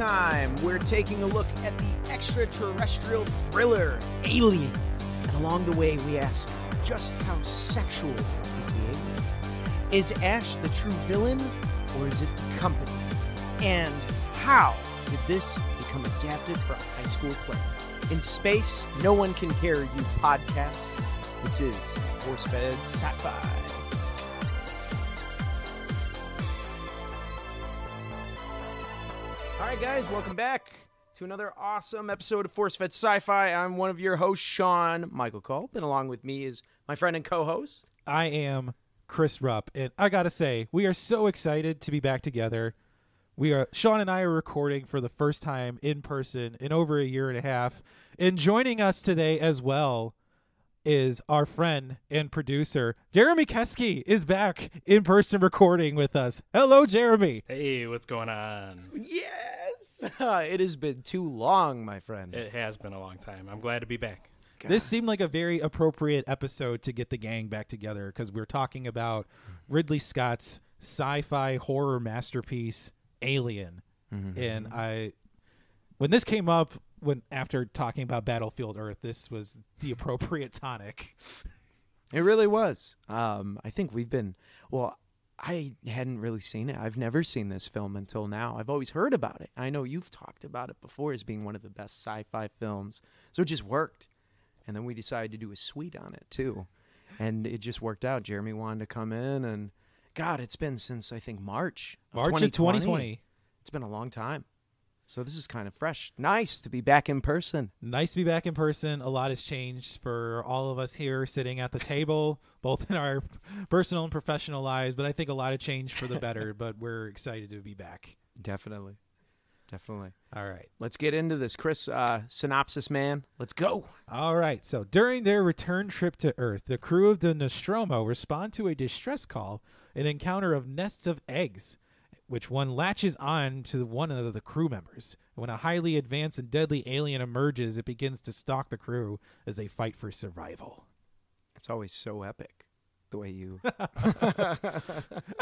time, we're taking a look at the extraterrestrial thriller, Alien. And along the way, we ask, just how sexual is the alien? Is Ash the true villain, or is it the company? And how did this become adapted for a high school play? In space, no one can hear you podcast. This is Force-Fed Sci-Fi. All right, guys, welcome back to another awesome episode of Force-Fed Sci-Fi. I'm one of your hosts, Sean Michael Culp, and along with me is my friend and co-host. I am Chris Rupp, and I gotta say, we are so excited to be back together. Sean and I are recording for the first time in person in over a year and a half, and joining us today as well is our friend and producer, Jeremy Keski, is back in person recording with us. Hello, Jeremy. Hey, what's going on? Yes! It has been too long, my friend. It has been a long time. I'm glad to be back. God. This seemed like a very appropriate episode to get the gang back together because we're talking about Ridley Scott's sci-fi horror masterpiece, Alien. Mm-hmm. And when this came up, after talking about Battlefield Earth, this was the appropriate tonic. It really was. I think I hadn't really seen it. I've never seen this film until now. I've always heard about it. I know you've talked about it before as being one of the best sci-fi films. So it just worked. And then we decided to do a suite on it, too. And it just worked out. Jeremy wanted to come in, and God, it's been since, I think, March of 2020. It's been a long time. So this is kind of fresh. Nice to be back in person. Nice to be back in person. A lot has changed for all of us here sitting at the table, both in our personal and professional lives. But I think a lot of changed for the better. But we're excited to be back. Definitely. All right. Let's get into this. Chris, synopsis, man. Let's go. All right. So during their return trip to Earth, the crew of the Nostromo respond to a distress call, an encounter of nests of eggs, which one latches on to one of the crew members. When a highly advanced and deadly alien emerges, it begins to stalk the crew as they fight for survival. It's always so epic, the way you... I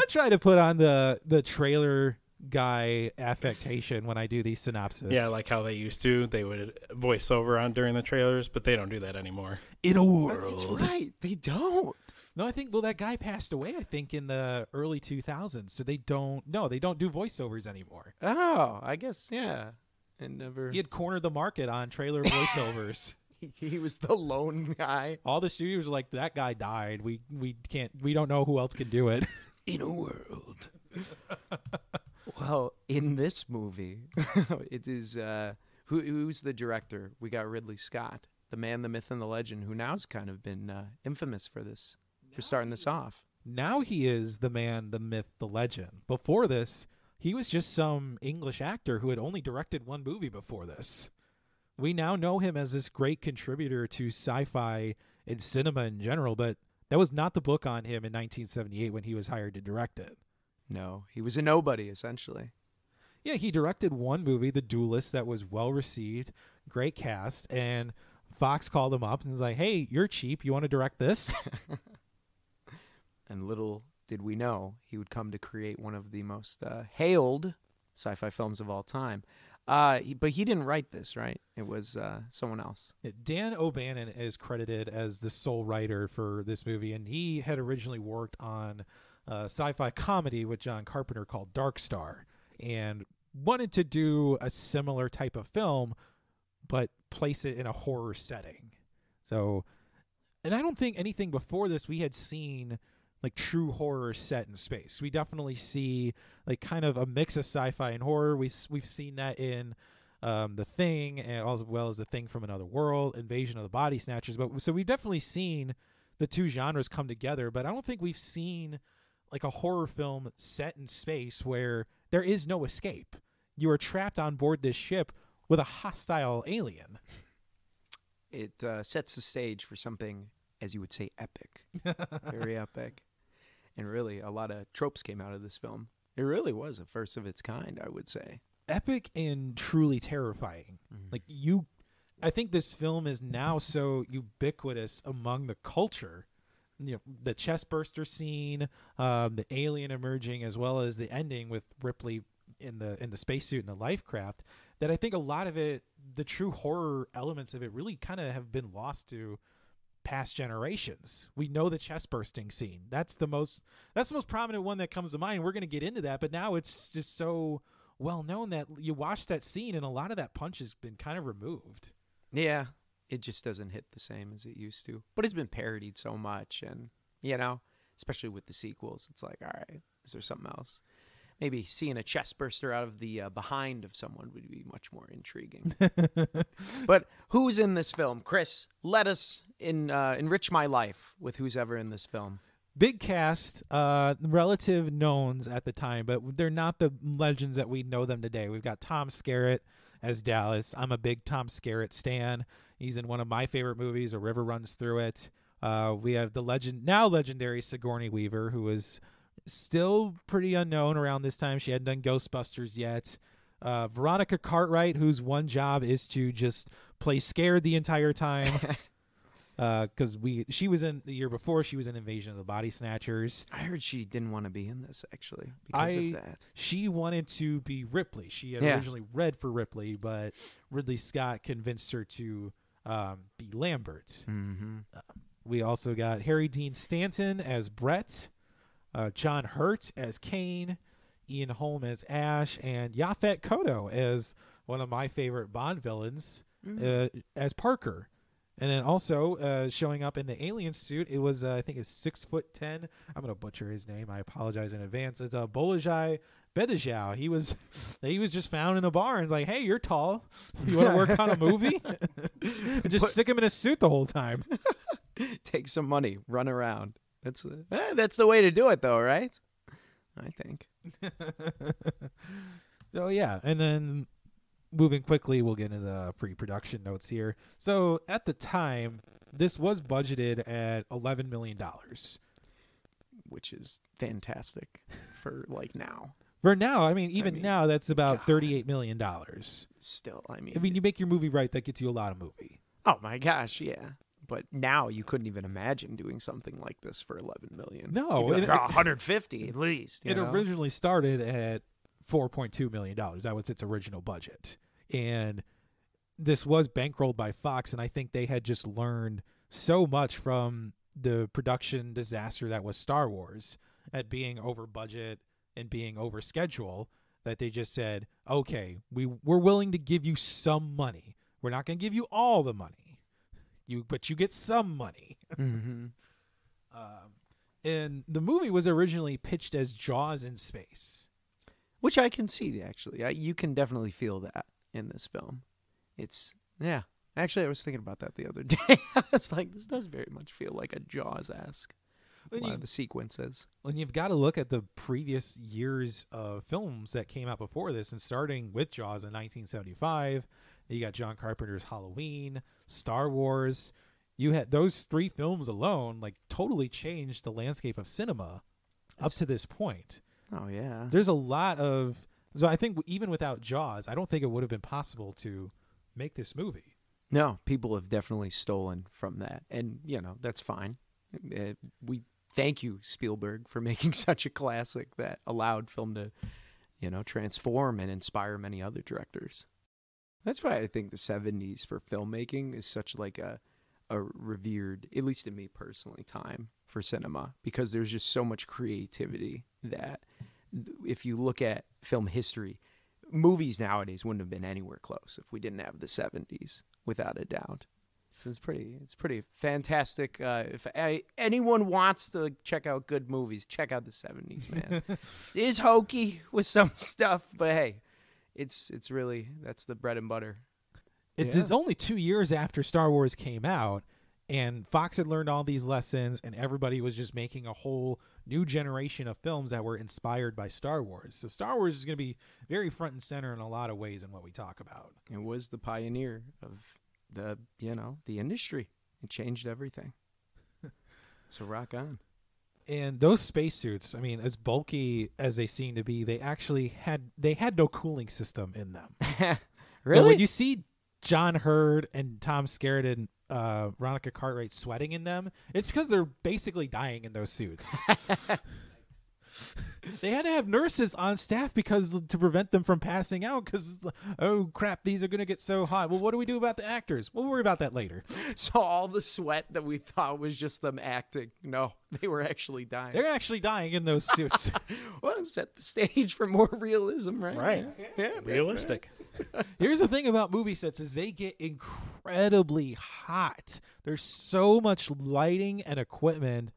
try to put on the trailer guy affectation when I do these synopses. Yeah, like how they used to. They would voice over on during the trailers, but they don't do that anymore. In a world. That's right. They don't. No, I think, that guy passed away, I think, in the early 2000s. So they don't do voiceovers anymore. Oh, I guess, yeah. He had cornered the market on trailer voiceovers. He was the lone guy. All the studios were like, that guy died. We don't know who else can do it. In a world. Well, in this movie, it is, who's the director? We got Ridley Scott, the man, the myth, and the legend, who now's kind of been infamous for starting this off. Now he is the man, the myth, the legend. Before this, he was just some English actor who had only directed one movie before this. We now know him as this great contributor to sci-fi and cinema in general, but that was not the book on him in 1978 when he was hired to direct it. No, he was a nobody, essentially. Yeah, he directed one movie, The Duelist, that was well-received, great cast, and Fox called him up and was like, hey, you're cheap, you want to direct this? And little did we know he would come to create one of the most hailed sci-fi films of all time. But he didn't write this, right? It was someone else. Dan O'Bannon is credited as the sole writer for this movie, and he had originally worked on a sci-fi comedy with John Carpenter called Dark Star, and wanted to do a similar type of film, but place it in a horror setting. So, and I don't think anything before this we had seen like true horror set in space. We definitely see like kind of a mix of sci-fi and horror. We've seen that in The Thing, and as well as The Thing from Another World, Invasion of the Body Snatchers. But so we've definitely seen the two genres come together, but I don't think we've seen like a horror film set in space where there is no escape. You are trapped on board this ship with a hostile alien. It sets the stage for something, as you would say, epic. Very epic. And really, a lot of tropes came out of this film. It really was a first of its kind, I would say. Epic and truly terrifying. Mm-hmm. I think this film is now so ubiquitous among the culture. You know, the chest burster scene, the alien emerging, as well as the ending with Ripley in the spacesuit and the life craft, that I think a lot of it, the true horror elements of it, really kind of have been lost to past generations. We know the chest bursting scene. That's the most prominent one that comes to mind. We're going to get into that, but now it's just so well known that you watch that scene and a lot of that punch has been kind of removed. Yeah, it just doesn't hit the same as it used to. But it's been parodied so much, and especially with the sequels, it's like, all right, is there something else? Maybe seeing a chest burster out of the behind of someone would be much more intriguing. But who's in this film? Chris, let us enrich my life with who's ever in this film. Big cast, relative knowns at the time, but they're not the legends that we know them today. We've got Tom Skerritt as Dallas. I'm a big Tom Skerritt stan. He's in one of my favorite movies, A River Runs Through It. We have the legendary Sigourney Weaver, who is still pretty unknown around this time. She hadn't done Ghostbusters yet. Veronica Cartwright, whose one job is to just play scared the entire time. Because she was in the year before, she was in Invasion of the Body Snatchers. I heard she didn't want to be in this, actually, because of that. She wanted to be Ripley. She had originally read for Ripley, but Ridley Scott convinced her to be Lambert. Mm-hmm. We also got Harry Dean Stanton as Brett, John Hurt as Kane, Ian Holm as Ash, and Yaphet Kotto as one of my favorite Bond villains, as Parker. And then also showing up in the alien suit, it was, I think, 6'10". I'm going to butcher his name. I apologize in advance. It's Bolajai Bedajau. He was just found in a bar and like, hey, you're tall. You want to work on a movie? And just stick him in a suit the whole time. Take some money, run around. That's the way to do it, though, right? I think. So, yeah. And then moving quickly, we'll get into the pre-production notes here. So at the time, this was budgeted at $11 million. Which is fantastic for like now. For now, I mean, now, that's about $38 million. Still, I mean, you make your movie right, that gets you a lot of movie. Oh my gosh, yeah. But now you couldn't even imagine doing something like this for $11 million. No, like, 150 at least. It originally started at $4.2 million. That was its original budget. And this was bankrolled by Fox, and I think they had just learned so much from the production disaster that was Star Wars at being over budget and being over schedule, that they just said, okay, we're willing to give you some money. We're not going to give you all the money, but you get some money. Mm-hmm. And the movie was originally pitched as Jaws in space. Which I can see, actually. You can definitely feel that in this film. Yeah. Actually, I was thinking about that the other day. I was like, this does very much feel like a Jaws-esque. A lot of the sequences. When you've got to look at the previous years of films that came out before this, and starting with Jaws in 1975, you got John Carpenter's Halloween, Star Wars. You had those three films alone, like, totally changed the landscape of cinema up to this point. Oh, yeah. There's a lot of... So I think even without Jaws, I don't think it would have been possible to make this movie. No, people have definitely stolen from that. And, that's fine. We thank you, Spielberg, for making such a classic that allowed film to, transform and inspire many other directors. That's why I think the 70s for filmmaking is such like a revered, at least to me personally, time for cinema, because there's just so much creativity that if you look at film history, movies nowadays wouldn't have been anywhere close if we didn't have the 70s, without a doubt. So it's pretty fantastic. If anyone wants to check out good movies, check out the 70s, man. It is hokey with some stuff, but hey, it's really, that's the bread and butter. It's only 2 years after Star Wars came out, and Fox had learned all these lessons, and everybody was just making a whole new generation of films that were inspired by Star Wars. So Star Wars is going to be very front and center in a lot of ways in what we talk about. It was the pioneer of the industry. It changed everything. So rock on. And those spacesuits, I mean, as bulky as they seem to be, they actually had no cooling system in them. Really? So when you see John Hurt and Tom Skerritt and Veronica Cartwright sweating in them, it's because they're basically dying in those suits. They had to have nurses on staff because to prevent them from passing out because, oh, crap, these are going to get so hot. Well, what do we do about the actors? We'll worry about that later. So all the sweat that we thought was just them acting, no, they were actually dying. They're actually dying in those suits. Well, set the stage for more realism, right? Right. Yeah, Realistic. Here's the thing about movie sets is they get incredibly hot. There's so much lighting and equipment,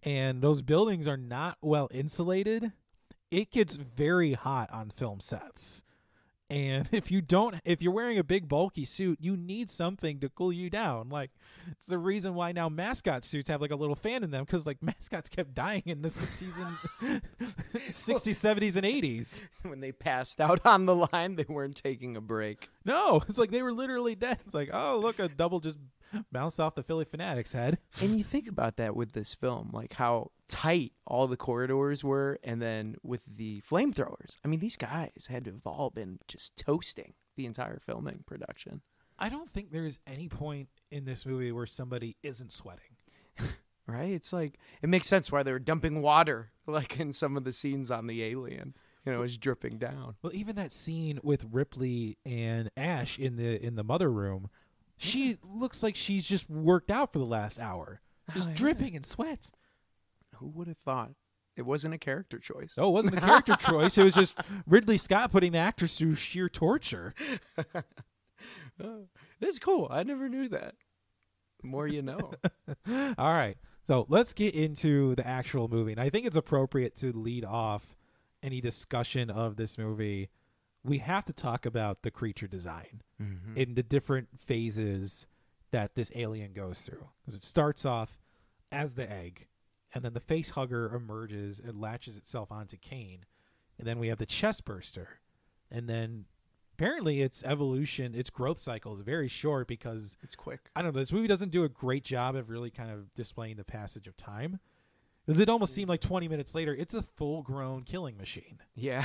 and those buildings are not well insulated. It gets very hot on film sets. And if you're wearing a big bulky suit, you need something to cool you down. Like, it's the reason why now mascot suits have like a little fan in them, because like mascots kept dying in the 60s and 60s, 70s, and 80s. When they passed out on the line, they weren't taking a break. No, it's like they were literally dead. It's like, oh, look, a double just bounced off the Philly Fanatics head. And you think about that with this film, like how tight all the corridors were, and then with the flamethrowers. I mean, these guys had to have all been just toasting the entire filming production. I don't think there's any point in this movie where somebody isn't sweating. Right? It's like, it makes sense why they were dumping water, like in some of the scenes on the Alien. You know, it's dripping down. Well, even that scene with Ripley and Ash in the mother room, she looks like she's just worked out for the last hour. Just dripping in sweat. Who would have thought? It wasn't a character choice. No, it wasn't a character choice. It was just Ridley Scott putting the actors through sheer torture. That's cool. I never knew that. The more you know. All right. So let's get into the actual movie. And I think it's appropriate to lead off any discussion of this movie. We have to talk about the creature design in the different phases that this alien goes through. Because it starts off as the egg, and then the face hugger emerges and latches itself onto Kane. And then we have the chest burster. And then apparently its evolution, its growth cycle is very short because It's quick. I don't know, this movie doesn't do a great job of really kind of displaying the passage of time. Because it almost seemed like 20 minutes later, it's a full-grown killing machine. Yeah.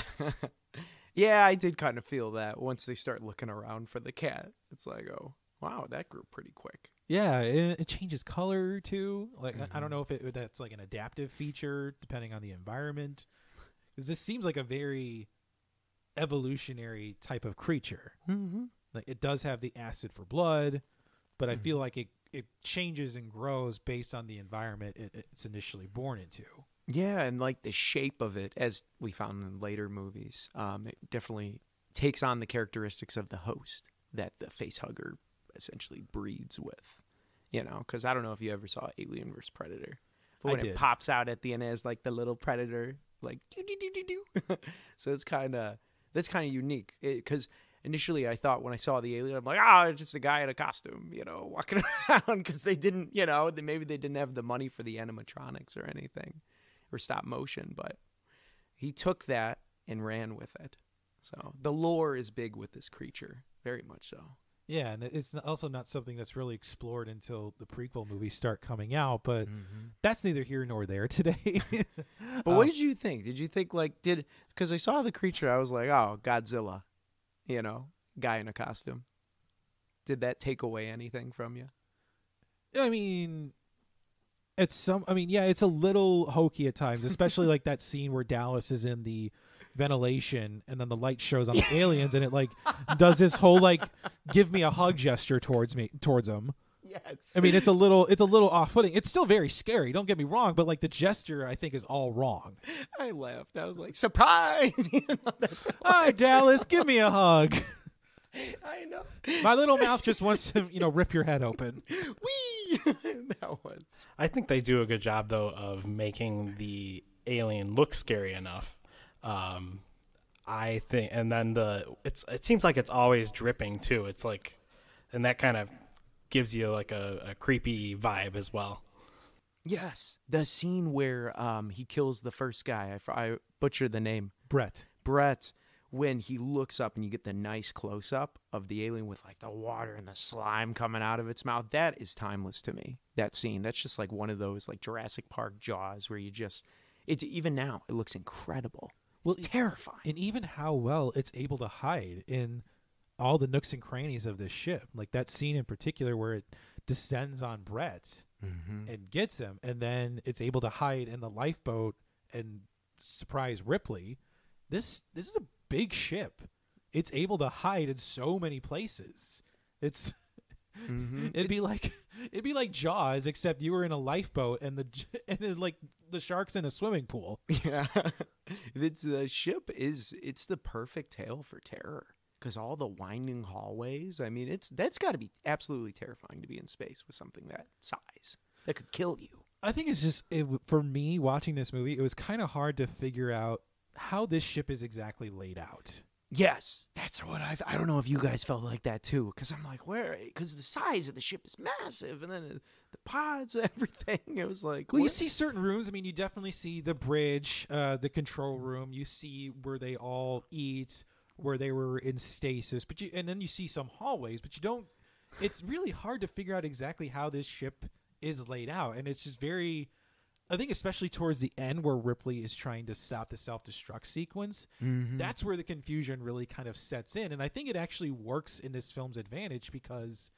Yeah, I did kind of feel that once they start looking around for the cat. It's like, oh, wow, that grew pretty quick. Yeah, it changes color too. Like I don't know if that's like an adaptive feature depending on the environment. Because this seems like a very evolutionary type of creature. Like it does have the acid for blood, but I feel like it changes and grows based on the environment it's initially born into. Yeah, and like the shape of it, as we found in later movies, it definitely takes on the characteristics of the host that the face hugger essentially breeds with. You know, because I don't know if you ever saw Alien vs. Predator. But when I did. it pops out at the end as like the little predator, like do. So that's kind of unique. Because initially I thought when I saw the alien, I'm like, it's just a guy in a costume, you know, walking around. Because they didn't, you know, maybe they didn't have the money for the animatronics or anything. Or stop motion, but he took that and ran with it. So the lore is big with this creature, very much so. Yeah, and it's also not something that's really explored until the prequel movies start coming out, but that's neither here nor there today. But what did you think? Did you think because I saw the creature, I was like, oh, Godzilla, you know, guy in a costume. Did that take away anything from you? I mean, it's a little hokey at times, especially like that scene where Dallas is in the ventilation and then the light shows on the aliens and it like does this whole like give me a hug gesture towards him. Yes. I mean, it's a little off-putting. It's still very scary, don't get me wrong, but like the gesture I think is all wrong. I laughed. I was like, surprise! You know, that's Hi, Dallas, give me a hug. I know. My little mouth just wants to, rip your head open. Whee! That was. I think they do a good job though of making the alien look scary enough. I think, and then it seems like it's always dripping too. It's like, and that kind of gives you like a creepy vibe as well. Yes, the scene where he kills the first guy. I butchered the name. Brett. When he looks up and you get the nice close up of the alien with like the water and the slime coming out of its mouth. That is timeless to me. That scene. That's just like one of those like Jurassic Park Jaws where even now it looks incredible. It's terrifying. And even how well it's able to hide in all the nooks and crannies of this ship. Like that scene in particular where it descends on Brett and gets him, and then it's able to hide in the lifeboat and surprise Ripley. This is a big ship. It's able to hide in so many places. It's it'd be like Jaws, except you were in a lifeboat and the shark's in a swimming pool. Yeah, the ship it's the perfect tale for terror because all the winding hallways. I mean, that's got to be absolutely terrifying to be in space with something that size that could kill you. I think it's just for me watching this movie, it was kind of hard to figure out how this ship is exactly laid out. Yes, that's what I don't know if you guys felt like that too, because I'm like, where? Because the size of the ship is massive, and then the pods, everything. It was like, well, you see certain rooms. I mean, you definitely see the bridge, the control room. You see where they all eat, where they were in stasis. And then you see some hallways, but you don't. It's really hard to figure out exactly how this ship is laid out, and it's just very. I think especially towards the end where Ripley is trying to stop the self-destruct sequence, that's where the confusion really kind of sets in. And I think it actually works in this film's advantage because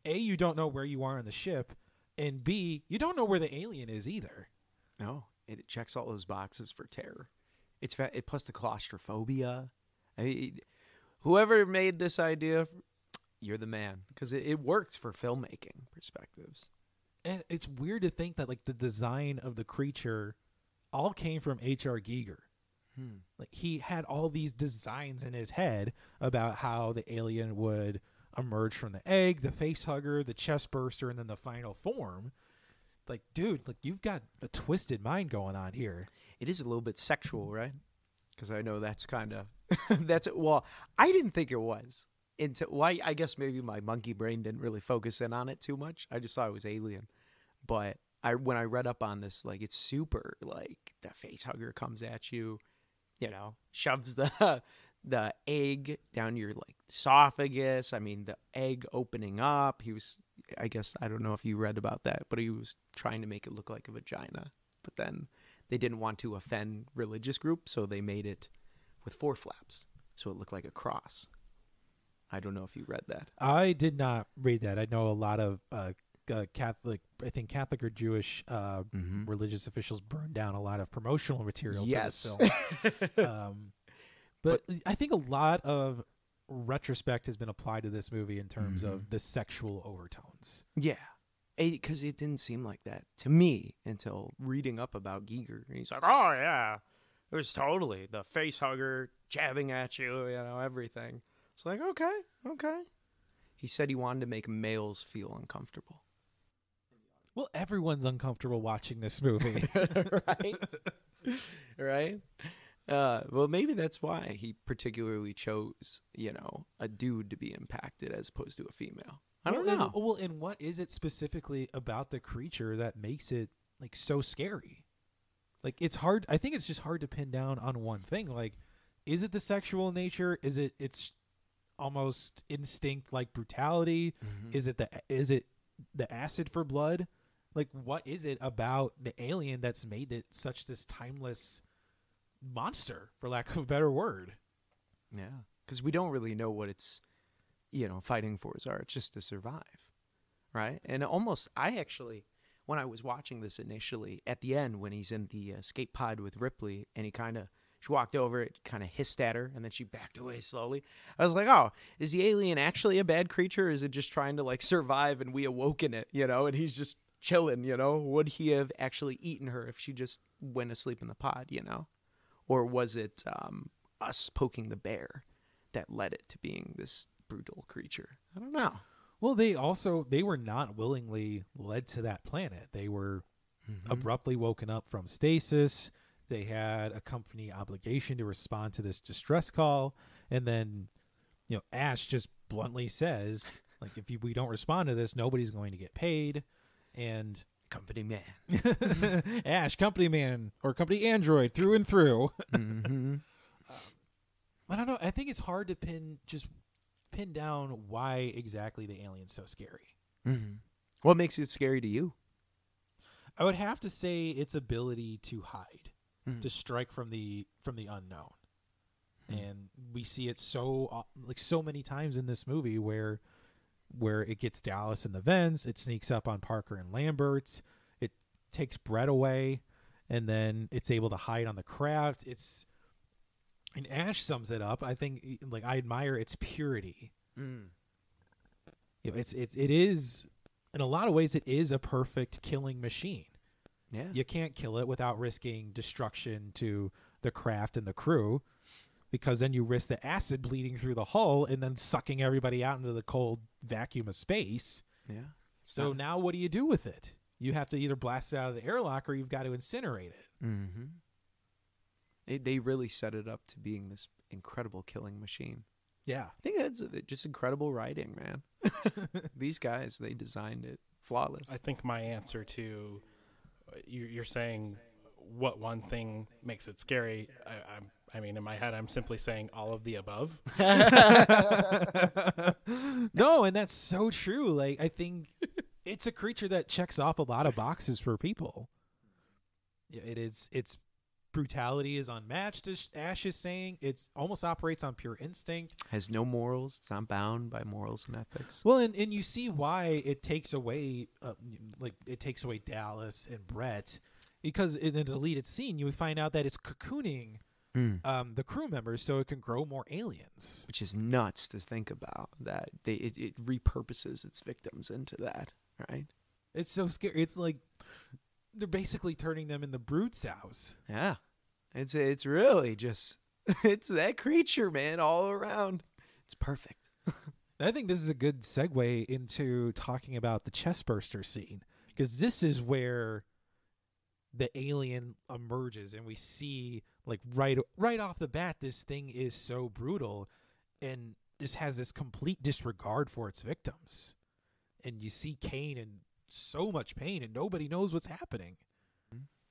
A, you don't know where you are on the ship, and B, you don't know where the alien is either. No, it checks all those boxes for terror. It's plus the claustrophobia. I mean, whoever made this idea, you're the man because it works for filmmaking perspectives. And it's weird to think that like the design of the creature all came from H.R. Giger. Like he had all these designs in his head about how the alien would emerge from the egg, the face hugger, the chest burster, and then the final form. Like, dude, like you've got a twisted mind going on here. It is a little bit sexual, right? Because I know that's kind of well, I didn't think it was. I guess maybe my monkey brain didn't really focus in on it too much. I just thought it was alien. But when I read up on this, like it's super like the face hugger comes at you, shoves the egg down your like esophagus. I mean, the egg opening up. I guess I don't know if you read about that, but he was trying to make it look like a vagina. But then they didn't want to offend religious groups, so they made it with 4 flaps, so it looked like a cross. I don't know if you read that. I did not read that. I know a lot of Catholic or Jewish religious officials burned down a lot of promotional material for this film. But I think a lot of retrospect has been applied to this movie in terms of the sexual overtones. Yeah, because it didn't seem like that to me until reading up about Giger. He's like, oh, yeah, it was totally the face hugger jabbing at you, everything. It's like, okay. He said he wanted to make males feel uncomfortable. Well, everyone's uncomfortable watching this movie. Right? Well, maybe that's why he particularly chose, a dude to be impacted as opposed to a female. I don't know. And what is it specifically about the creature that makes it, like, so scary? Like, it's hard. I think it's just hard to pin down on one thing. Like, is it the sexual nature? Is it it's almost instinct like brutality? Is it the acid for blood? Like, what is it about the alien that's made it such this timeless monster, for lack of a better word? Yeah, because we don't really know what it's fighting for are. It's just to survive, right? And I actually, when I was watching this initially, at the end when he's in the escape pod with Ripley and she walked over, it kind of hissed at her, and then she backed away slowly. I was like, oh, is the alien actually a bad creature, or is it just trying to, like, survive and we awoken it, and he's just chilling, Would he have actually eaten her if she just went asleep in the pod, Or was it us poking the bear that led it to being this brutal creature? I don't know. Well, they were not willingly led to that planet. They were abruptly woken up from stasis. They had a company obligation to respond to this distress call. And then, Ash just bluntly says, like, if we don't respond to this, nobody's going to get paid. And company man. Ash, company man, or company android through and through. I don't know. I think it's hard to pin down why exactly the alien's so scary. What makes it scary to you? I would have to say its ability to hide. To strike from the unknown. And we see it so many times in this movie where it gets Dallas in the vents, it sneaks up on Parker and Lambert, it takes Brett away, and then it's able to hide on the craft. And Ash sums it up. I think, like, I admire its purity. Mm. You know, it is, in a lot of ways, it is a perfect killing machine. Yeah. You can't kill it without risking destruction to the craft and the crew, because then you risk the acid bleeding through the hull and then sucking everybody out into the cold vacuum of space. Yeah. So now what do you do with it? You have to either blast it out of the airlock or you've got to incinerate it. Mm-hmm. They really set it up to being this incredible killing machine. Yeah. I think that's just incredible writing, man. These guys, they designed it flawless. I think my answer to you're saying what one thing makes it scary. I mean, in my head, I'm simply saying all of the above. No, and that's so true. Like, I think it's a creature that checks off a lot of boxes for people. Yeah, it is. Its brutality is unmatched, as Ash is saying. It almost operates on pure instinct. Has no morals. It's not bound by morals and ethics. Well, and you see why it takes away, it takes away Dallas and Brett, because in the deleted scene, you find out that it's cocooning the crew members so it can grow more aliens. Which is nuts to think about, that it repurposes its victims into that, right? It's so scary. It's like they're basically turning them into brood sows. Yeah. It's really just, it's that creature, man, all around. It's perfect. And I think this is a good segue into talking about the chestburster scene, because this is where the alien emerges, and we see, like, right off the bat, this thing is so brutal and just has this complete disregard for its victims. And you see Kane in so much pain, and nobody knows what's happening.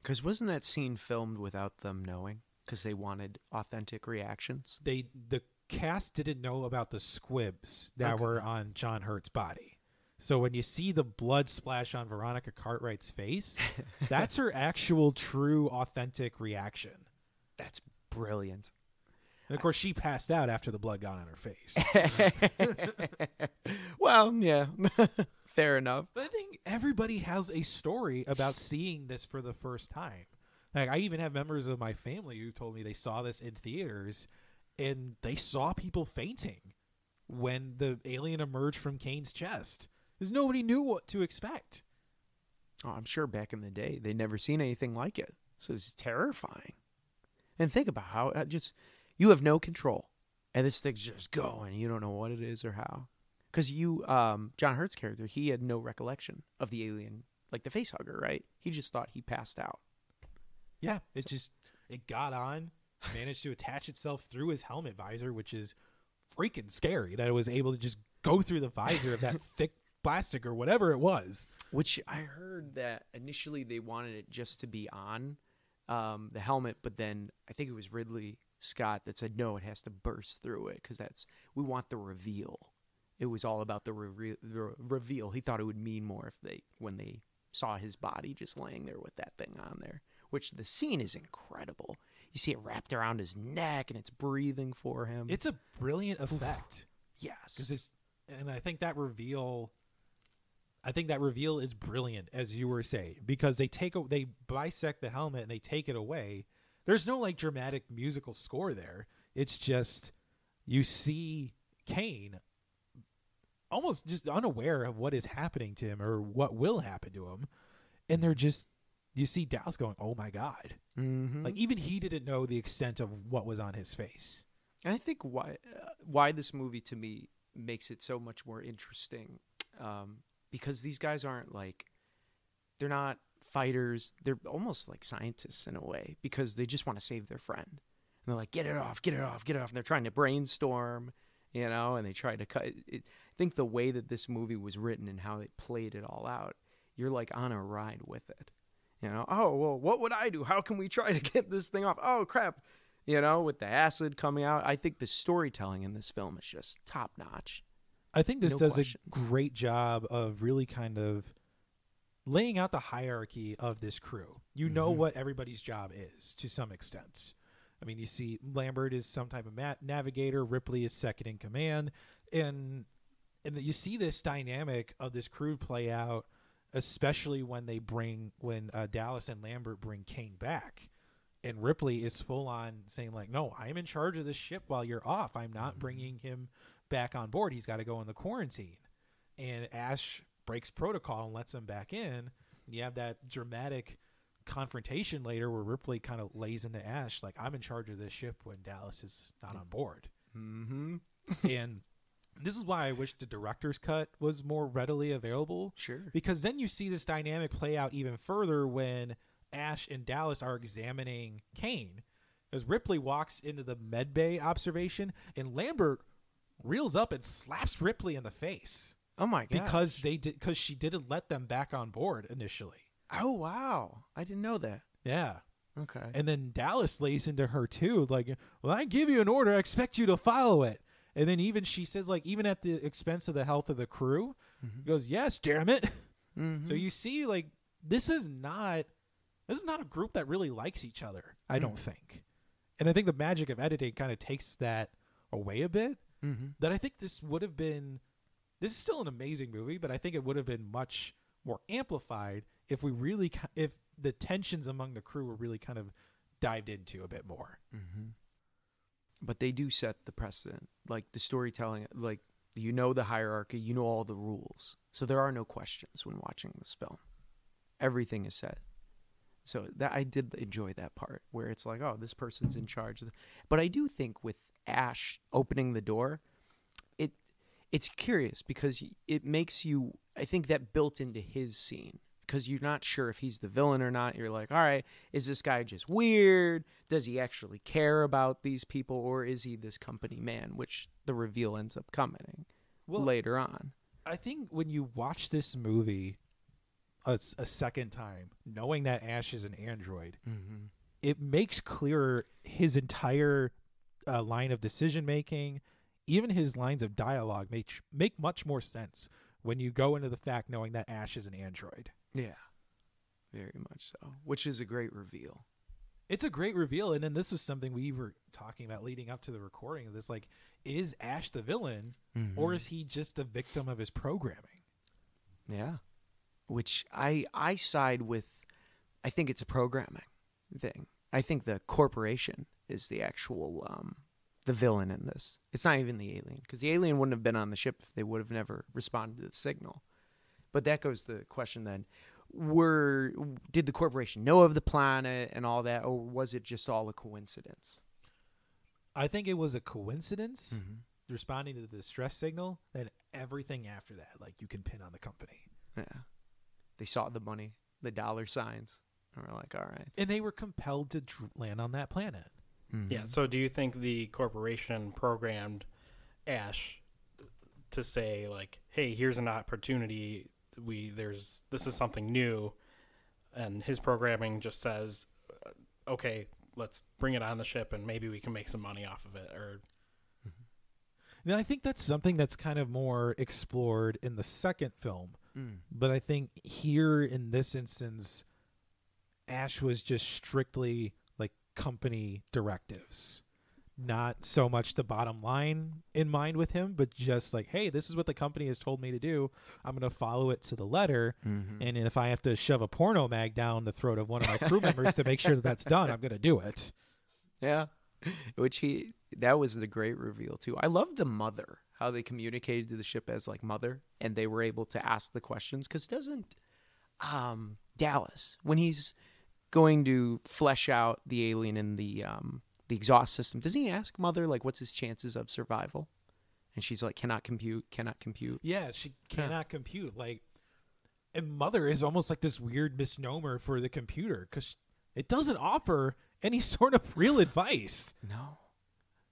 Because wasn't that scene filmed without them knowing? Because they wanted authentic reactions. The cast didn't know about the squibs that were on John Hurt's body. So when you see the blood splash on Veronica Cartwright's face, that's her actual, true, authentic reaction. That's brilliant. And, of course, she passed out after the blood got on her face. Well, yeah. Fair enough. But I think everybody has a story about seeing this for the first time. Like, I even have members of my family who told me they saw this in theaters, and they saw people fainting when the alien emerged from Kane's chest, because nobody knew what to expect. Oh, I'm sure back in the day they'd never seen anything like it. So it's terrifying. And think about how you have no control, and this thing's just going. You don't know what it is or how. Because John Hurt's character, he had no recollection of the alien, like the facehugger, right? He just thought he passed out. Yeah, it got on, managed to attach itself through his helmet visor, which is freaking scary, that it was able to just go through the visor of that thick plastic or whatever it was. Which I heard that initially they wanted it just to be on the helmet, but then I think it was Ridley Scott that said, no, it has to burst through it, because we want the reveal. It was all about the reveal. He thought it would mean more when they saw his body just laying there with that thing on there, which the scene is incredible. You see it wrapped around his neck, and it's breathing for him. It's a brilliant effect. Yes. And I think that reveal is brilliant, as you were saying, because they bisect the helmet and they take it away. There's no, like, dramatic musical score there. It's just, you see Kane almost just unaware of what is happening to him or what will happen to him. And you see Dallas going, oh my God. Mm-hmm. Like, even he didn't know the extent of what was on his face. And I think why this movie to me makes it so much more interesting, because these guys aren't they're not fighters. They're almost like scientists in a way, because they just want to save their friend. And they're like, get it off, get it off, get it off. And they're trying to brainstorm, and they try to cut it. I think the way that this movie was written and how it played it all out, you're like on a ride with it. Oh, well, what would I do? How can we try to get this thing off? Oh, crap. With the acid coming out. I think the storytelling in this film is just top notch. I think this does questions. a great job of really kind of laying out the hierarchy of this crew. You know what everybody's job is to some extent. I mean, you see Lambert is some type of navigator. Ripley is second in command. And you see this dynamic of this crew play out especially when Dallas and Lambert bring Kane back. And Ripley is full on saying, like, no, I'm in charge of this ship while you're off. I'm not bringing him back on board. He's got to go in the quarantine. And Ash breaks protocol and lets him back in. And you have that dramatic confrontation later where Ripley kind of lays into Ash, like, I'm in charge of this ship when Dallas is not on board. Mm-hmm. And this is why I wish the director's cut was more readily available. Sure. Because then you see this dynamic play out even further when Ash and Dallas are examining Kane, as Ripley walks into the medbay observation and Lambert reels up and slaps Ripley in the face. Oh my god! Because she didn't let them back on board initially. Oh wow! I didn't know that. Yeah. Okay. And then Dallas lays into her too, like, well, I give you an order, I expect you to follow it. And then even she says, like, even at the expense of the health of the crew, goes, yes, damn it. So you see, like, this is not a group that really likes each other, I don't think. And I think the magic of editing kind of takes that away a bit. That I think this is still an amazing movie, but I think it would have been much more amplified if the tensions among the crew were really kind of dived into a bit more. But they do set the precedent, like the storytelling, like, you know, the hierarchy, you know, all the rules. So there are no questions when watching this film. Everything is set. So that I did enjoy that part where it's like, oh, this person's in charge. But I do think with Ash opening the door, it's curious because it makes you, I think that built into his scene, because you're not sure if he's the villain or not. You're like, all right, is this guy just weird? Does he actually care about these people, or is he this company man, which the reveal ends up coming later on. I think when you watch this movie a second time, knowing that Ash is an android, it makes clearer his entire line of decision making. Even his lines of dialogue make much more sense when you go into the fact knowing that Ash is an android. Yeah, very much so, which is a great reveal. It's a great reveal. And then this was something we were talking about leading up to the recording of this. Like, is Ash the villain, or is he just a victim of his programming? Yeah. Which I side with. I think it's a programming thing. I think the corporation is the actual the villain in this. It's not even the alien, because the alien wouldn't have been on the ship if they would have never responded to the signal. But that goes to the question then, did the corporation know of the planet and all that, or was it just all a coincidence? I think it was a coincidence, responding to the distress signal, then everything after that, like, you can pin on the company. Yeah. They saw the money, the dollar signs, and we're like, all right. And they were compelled to land on that planet. Yeah, so do you think the corporation programmed Ash to say, like, hey, here's an opportunity, this is something new, and his programming just says, okay, let's bring it on the ship and maybe we can make some money off of it? Or Now, I think that's something that's kind of more explored in the second film, but I think here in this instance, Ash was just strictly like company directives, not so much the bottom line in mind with him, but just like, hey, this is what the company has told me to do. I'm going to follow it to the letter. And if I have to shove a porno mag down the throat of one of my crew members to make sure that that's done, I'm going to do it. Yeah. That was the great reveal too. I love the mother, how they communicated to the ship as like mother, and they were able to ask the questions. Because doesn't Dallas, when he's going to flesh out the alien in the exhaust system, does he ask mother, like, what's his chances of survival? And she's like, cannot compute. Yeah, she cannot compute. Like, and mother is almost like this weird misnomer for the computer, because it doesn't offer any sort of real advice. No.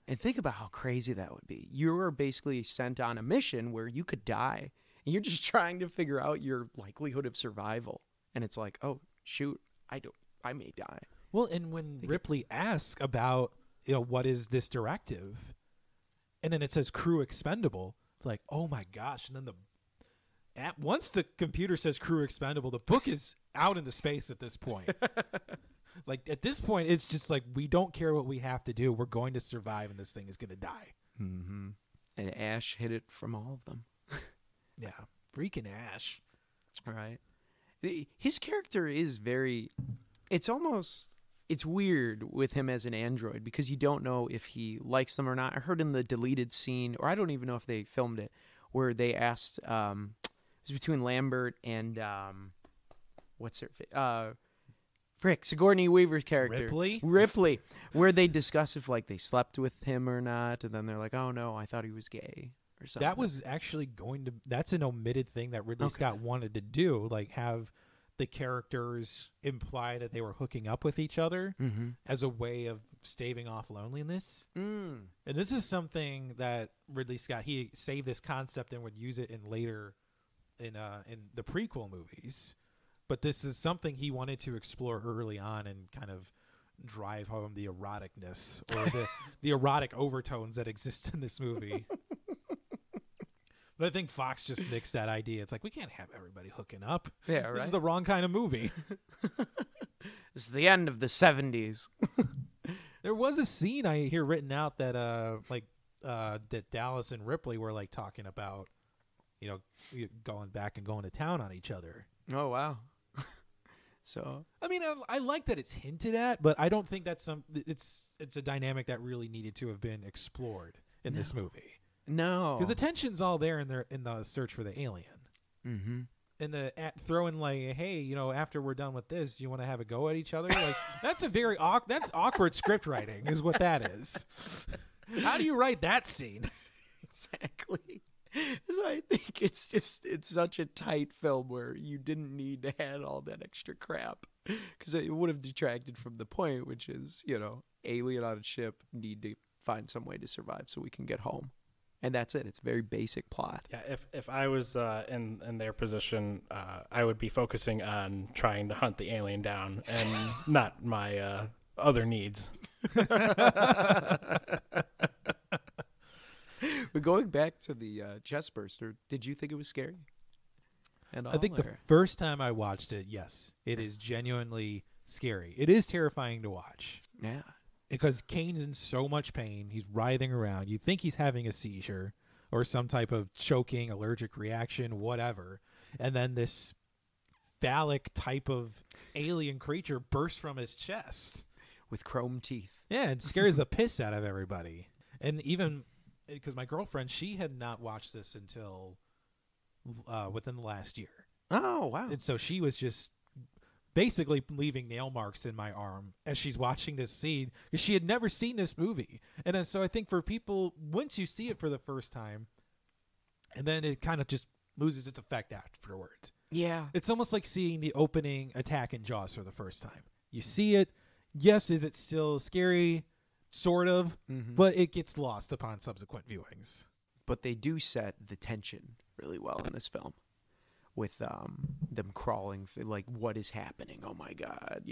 And think about how crazy that would be. You're basically sent on a mission where you could die, and you're just trying to figure out your likelihood of survival. And it's like, oh, shoot, I may die. Well, and when Ripley asks about, what is this directive, and then it says crew expendable, it's like, oh my gosh. And then once the computer says crew expendable, the book is out into space at this point. Like, at this point, it's just like, we don't care what we have to do. We're going to survive, and this thing is going to die. And Ash hid it from all of them. Yeah, freaking Ash. All right. His character is very. It's weird with him as an android because you don't know if he likes them or not. I heard in the deleted scene, or I don't even know if they filmed it, where they asked, it was between Lambert and what's her Sigourney Weaver's character, Ripley, where they discuss if like they slept with him or not, and then they're like, "Oh no, I thought he was gay." Or something. That was actually that's an omitted thing that Ridley Scott wanted to do, like have the characters imply that they were hooking up with each other as a way of staving off loneliness. And this is something that Ridley Scott, he saved this concept and would use it in later in the prequel movies. But this is something he wanted to explore early on and kind of drive home the eroticness or the erotic overtones that exist in this movie. But I think Fox just nixed that idea. It's like, we can't have everybody hooking up. Yeah, right. This is the wrong kind of movie. This is the end of the 70s. There was a scene I hear written out that that Dallas and Ripley were like talking about, going back and going to town on each other. Oh, wow. So, I mean, I like that it's hinted at, but I don't think that's it's a dynamic that really needed to have been explored in this movie. No, because the tension's all there in the search for the alien. Mm-hmm. And throwing like, hey, after we're done with this, you want to have a go at each other? Like that's that's awkward script writing, is what that is. How do you write that scene? Exactly. So I think it's such a tight film where you didn't need to add all that extra crap because it would have detracted from the point, which is alien on a ship need to find some way to survive so we can get home. And that's it. It's a very basic plot. Yeah, if I was in their position, I would be focusing on trying to hunt the alien down and not my other needs. But going back to the chest burster, did you think it was scary? I think the first time I watched it, yes, it is genuinely scary. It is terrifying to watch. Yeah. Because Kane's in so much pain. He's writhing around. You think he's having a seizure or some type of choking, allergic reaction, whatever. And then this phallic type of alien creature bursts from his chest. With chrome teeth. Yeah, it scares the piss out of everybody. And even because my girlfriend, she had not watched this until within the last year. Oh, wow. And so she was just basically leaving nail marks in my arm as she's watching this scene because she had never seen this movie. And then, so I think for people, once you see it for the first time, and then it kind of just loses its effect afterwards. Yeah. It's almost like seeing the opening attack in Jaws for the first time. You see it. Yes, is it still scary? Sort of. Mm-hmm. But it gets lost upon subsequent viewings. But they do set the tension really well in this film. With them crawling, like, what is happening? Oh, my God,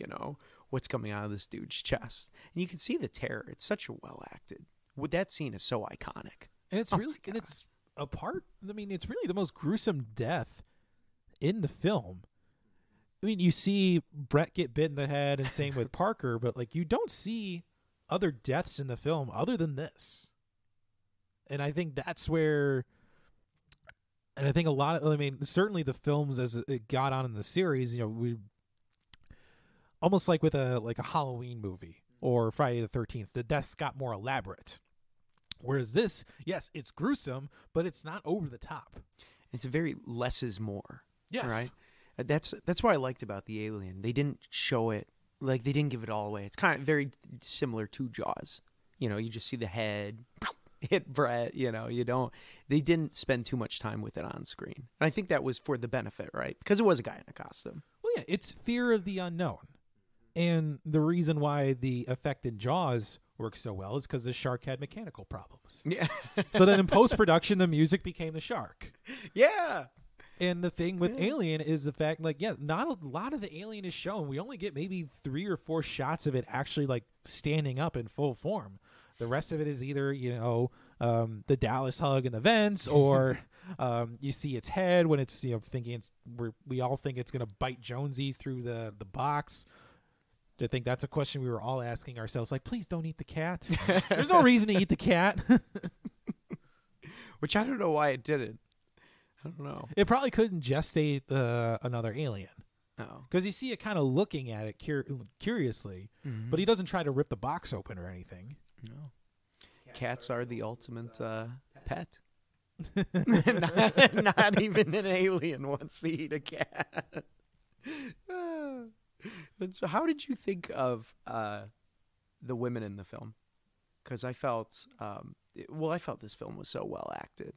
what's coming out of this dude's chest? And you can see the terror. It's such a well-acted. That scene is so iconic. And it's really, and it's a part, I mean, it's really the most gruesome death in the film. I mean, you see Brett get bit in the head and same with Parker, but, like, you don't see other deaths in the film other than this. And I think that's where... And I think certainly the films as it got on in the series, we almost like with a Halloween movie or Friday the 13th, the deaths got more elaborate. Whereas this, yes, it's gruesome, but it's not over the top. It's a very less is more. Yes. Right? That's what I liked about the alien. They didn't show it, like they didn't give it all away. It's kind of very similar to Jaws. You just see the head hit Brett, they didn't spend too much time with it on screen. And I think that was for the benefit, right? Because it was a guy in a costume. Well, yeah, it's fear of the unknown. And the reason why the effect in Jaws works so well is because the shark had mechanical problems. Yeah. So then in post-production, the music became the shark. Yeah. And the thing with Alien is the fact, not a lot of the alien is shown. We only get maybe 3 or 4 shots of it actually, standing up in full form. The rest of it is either, the Dallas hug in the vents, or you see its head when it's, thinking we all think it's going to bite Jonesy through the box. I think that's a question we were all asking ourselves, please don't eat the cat. There's no reason to eat the cat. Which I don't know why it didn't. I don't know. It probably couldn't gestate another alien. Oh. Because you see it kind of looking at it curiously, but he doesn't try to rip the box open or anything. No. Cats are the ultimate pet. not even an alien wants to eat a cat. And so how did you think of the women in the film? Because I felt, I felt this film was so well acted.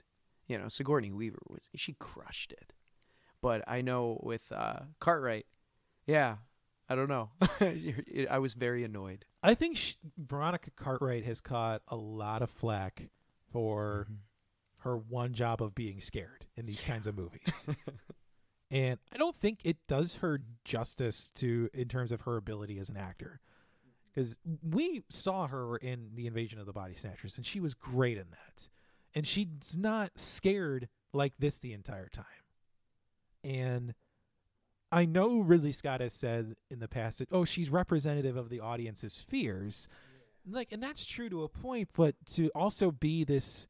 You know, Sigourney Weaver she crushed it. But I know with Cartwright, yeah, I don't know. I was very annoyed. I think Veronica Cartwright has caught a lot of flack for her one job of being scared in these kinds of movies. And I don't think it does her justice in terms of her ability as an actor. Because we saw her in The Invasion of the Body Snatchers, and she was great in that. And she's not scared like this the entire time. And I know Ridley Scott has said in the past that, she's representative of the audience's fears. And that's true to a point, but to also be this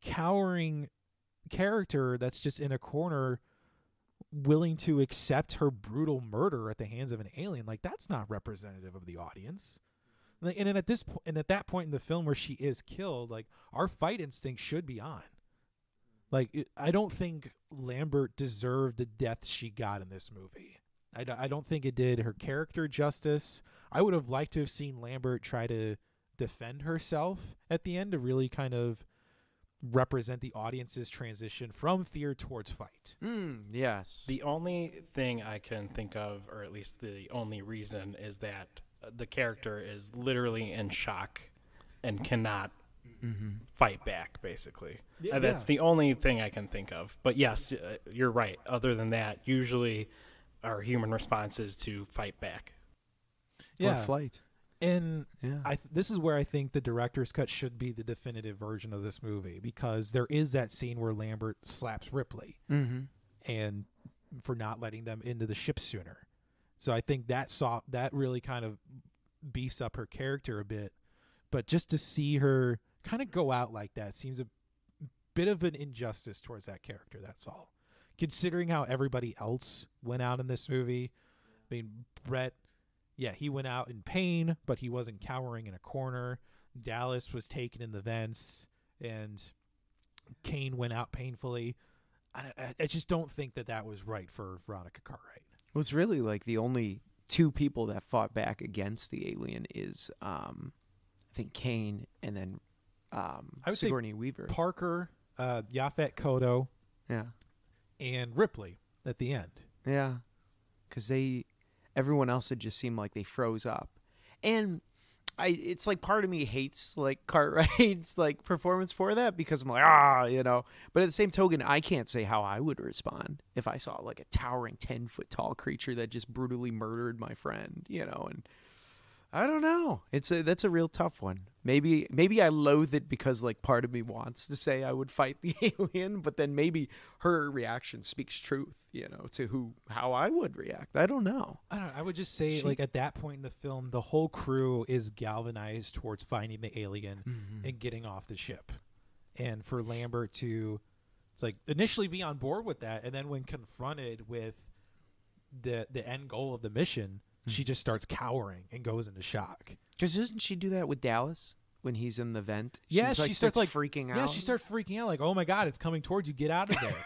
cowering character that's just in a corner willing to accept her brutal murder at the hands of an alien, that's not representative of the audience. And then at that point in the film where she is killed, our fight instinct should be on. I don't think Lambert deserved the death she got in this movie. I don't think it did her character justice. I would have liked to have seen Lambert try to defend herself at the end to really kind of represent the audience's transition from fear towards fight. Yes. The only thing I can think of, or at least the only reason, is that the character is literally in shock and cannot fight back, basically. That's the only thing I can think of. But yes, you're right. Other than that, usually our human response is to fight back. Or flight. And this is where I think the director's cut should be the definitive version of this movie, because there is that scene where Lambert slaps Ripley and for not letting them into the ship sooner. So I think that really kind of beefs up her character a bit. But just to see her kind of go out like that seems a bit of an injustice towards that character, that's all. Considering how everybody else went out in this movie. I mean, Brett, he went out in pain, but he wasn't cowering in a corner. Dallas was taken in the vents, and Kane went out painfully. I just don't think that was right for Veronica Cartwright. Well, it's really the only two people that fought back against the alien is, I think, Kane and then I would Sigourney say Weaver. Parker, Yaphet Kotto, and Ripley at the end. Yeah, because everyone else had just seemed like they froze up. And it's part of me hates Cartwright's performance for that, because I'm but at the same token, I can't say how I would respond if I saw a towering 10-foot tall creature that just brutally murdered my friend, and I don't know. That's a real tough one. Maybe I loathe it because part of me wants to say I would fight the alien, but then maybe her reaction speaks truth, to how I would react. I don't know. I would just say at that point in the film, the whole crew is galvanized towards finding the alien and getting off the ship. And for Lambert to initially be on board with that, and then when confronted with the end goal of the mission, she just starts cowering and goes into shock. Because doesn't she do that with Dallas when he's in the vent? She starts freaking out. Yeah, she starts freaking out oh my God, it's coming towards you. Get out of there.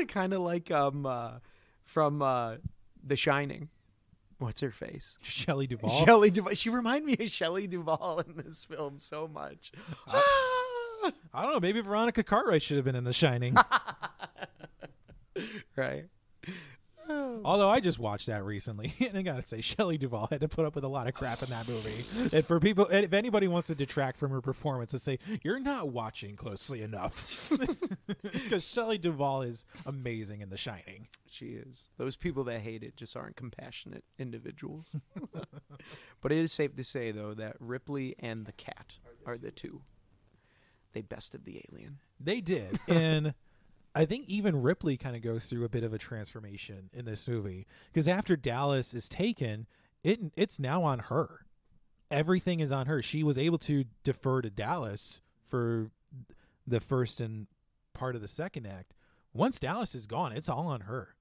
Kind of from The Shining. What's her face? Shelley Duvall. Shelley Duvall. She reminded me of Shelley Duvall in this film so much. I don't know. Maybe Veronica Cartwright should have been in The Shining. Right. Although I just watched that recently, and I gotta say, Shelley Duvall had to put up with a lot of crap in that movie. And for people, if anybody wants to detract from her performance and say you're not watching closely enough, because Shelley Duvall is amazing in The Shining. She is. Those people that hate it just aren't compassionate individuals. But it is safe to say, though, that Ripley and the cat are the two. They bested the alien. They did, and I think even Ripley kind of goes through a bit of a transformation in this movie, because after Dallas is taken, it's now on her. Everything is on her. She was able to defer to Dallas for the first and part of the second act. Once Dallas is gone, it's all on her.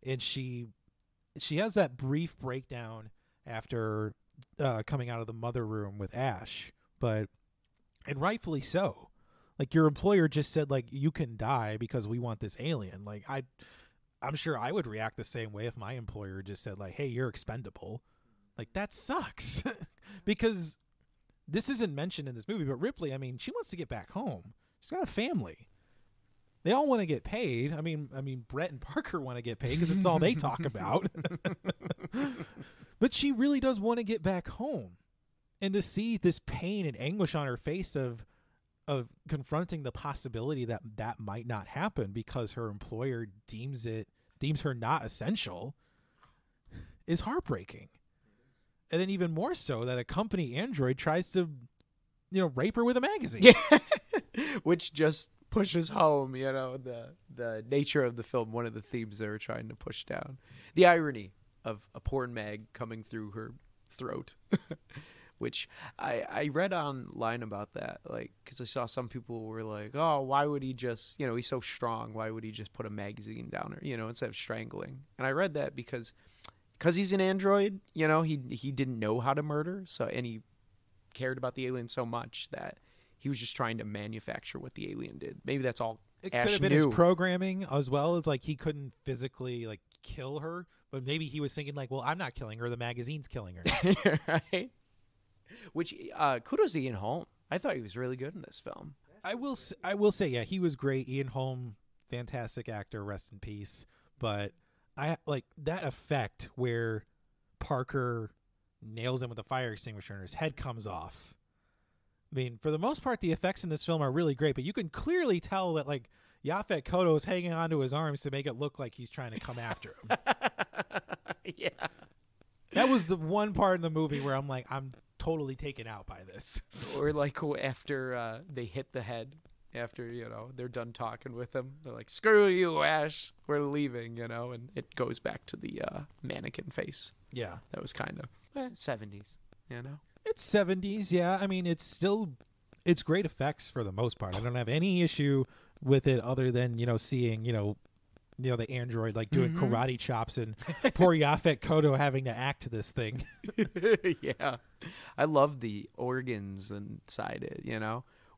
and she has that brief breakdown after coming out of the mother room with Ash, and rightfully so. Like, your employer just said, like, you can die because we want this alien. Like, I'm sure I would react the same way if my employer just said, like, hey, you're expendable. Like, that sucks. Because this isn't mentioned in this movie, but Ripley, I mean, she wants to get back home. She's got a family. They all want to get paid. I mean, Brett and Parker want to get paid because it's all they talk about. But she really does want to get back home. And to see this pain and anguish on her face of confronting the possibility that might not happen because her employer deems her not essential is heartbreaking. And then even more so that a company android tries to, rape her with a magazine. Yeah. Which just pushes home, the nature of the film, one of the themes they were trying to push down. The irony of a porn mag coming through her throat. Which I read online about that, like, because I saw some people were like, oh, why would he just, he's so strong, why would he just put a magazine down her, instead of strangling? And I read that because he's an android, he didn't know how to murder, and he cared about the alien so much that he was just trying to manufacture what the alien did. Maybe that's all it Ash could have been knew. His programming as well. It's like he couldn't physically, like, kill her, but maybe he was thinking, like, well, I'm not killing her, the magazine's killing her. Right? Which, kudos to Ian Holm. I thought he was really good in this film. I will say, yeah, he was great. Ian Holm, fantastic actor, rest in peace. But I like that effect where Parker nails him with a fire extinguisher and his head comes off. I mean, for the most part, the effects in this film are really great, but you can clearly tell that, like, Yaphet Kotto is hanging onto his arms to make it look like he's trying to come after him. Yeah. That was the one part in the movie where I'm like, I'm totally taken out by this. Or like after they hit the head, after, they're done talking with him, they're like, screw you, Ash, we're leaving, and it goes back to the mannequin face. Yeah. That was kind of 70s, It's 70s, yeah. I mean, it's great effects for the most part. I don't have any issue with it other than, seeing, the android, like, doing karate chops and poor Yaphet Kotto having to act this thing. Yeah. I love the organs inside it,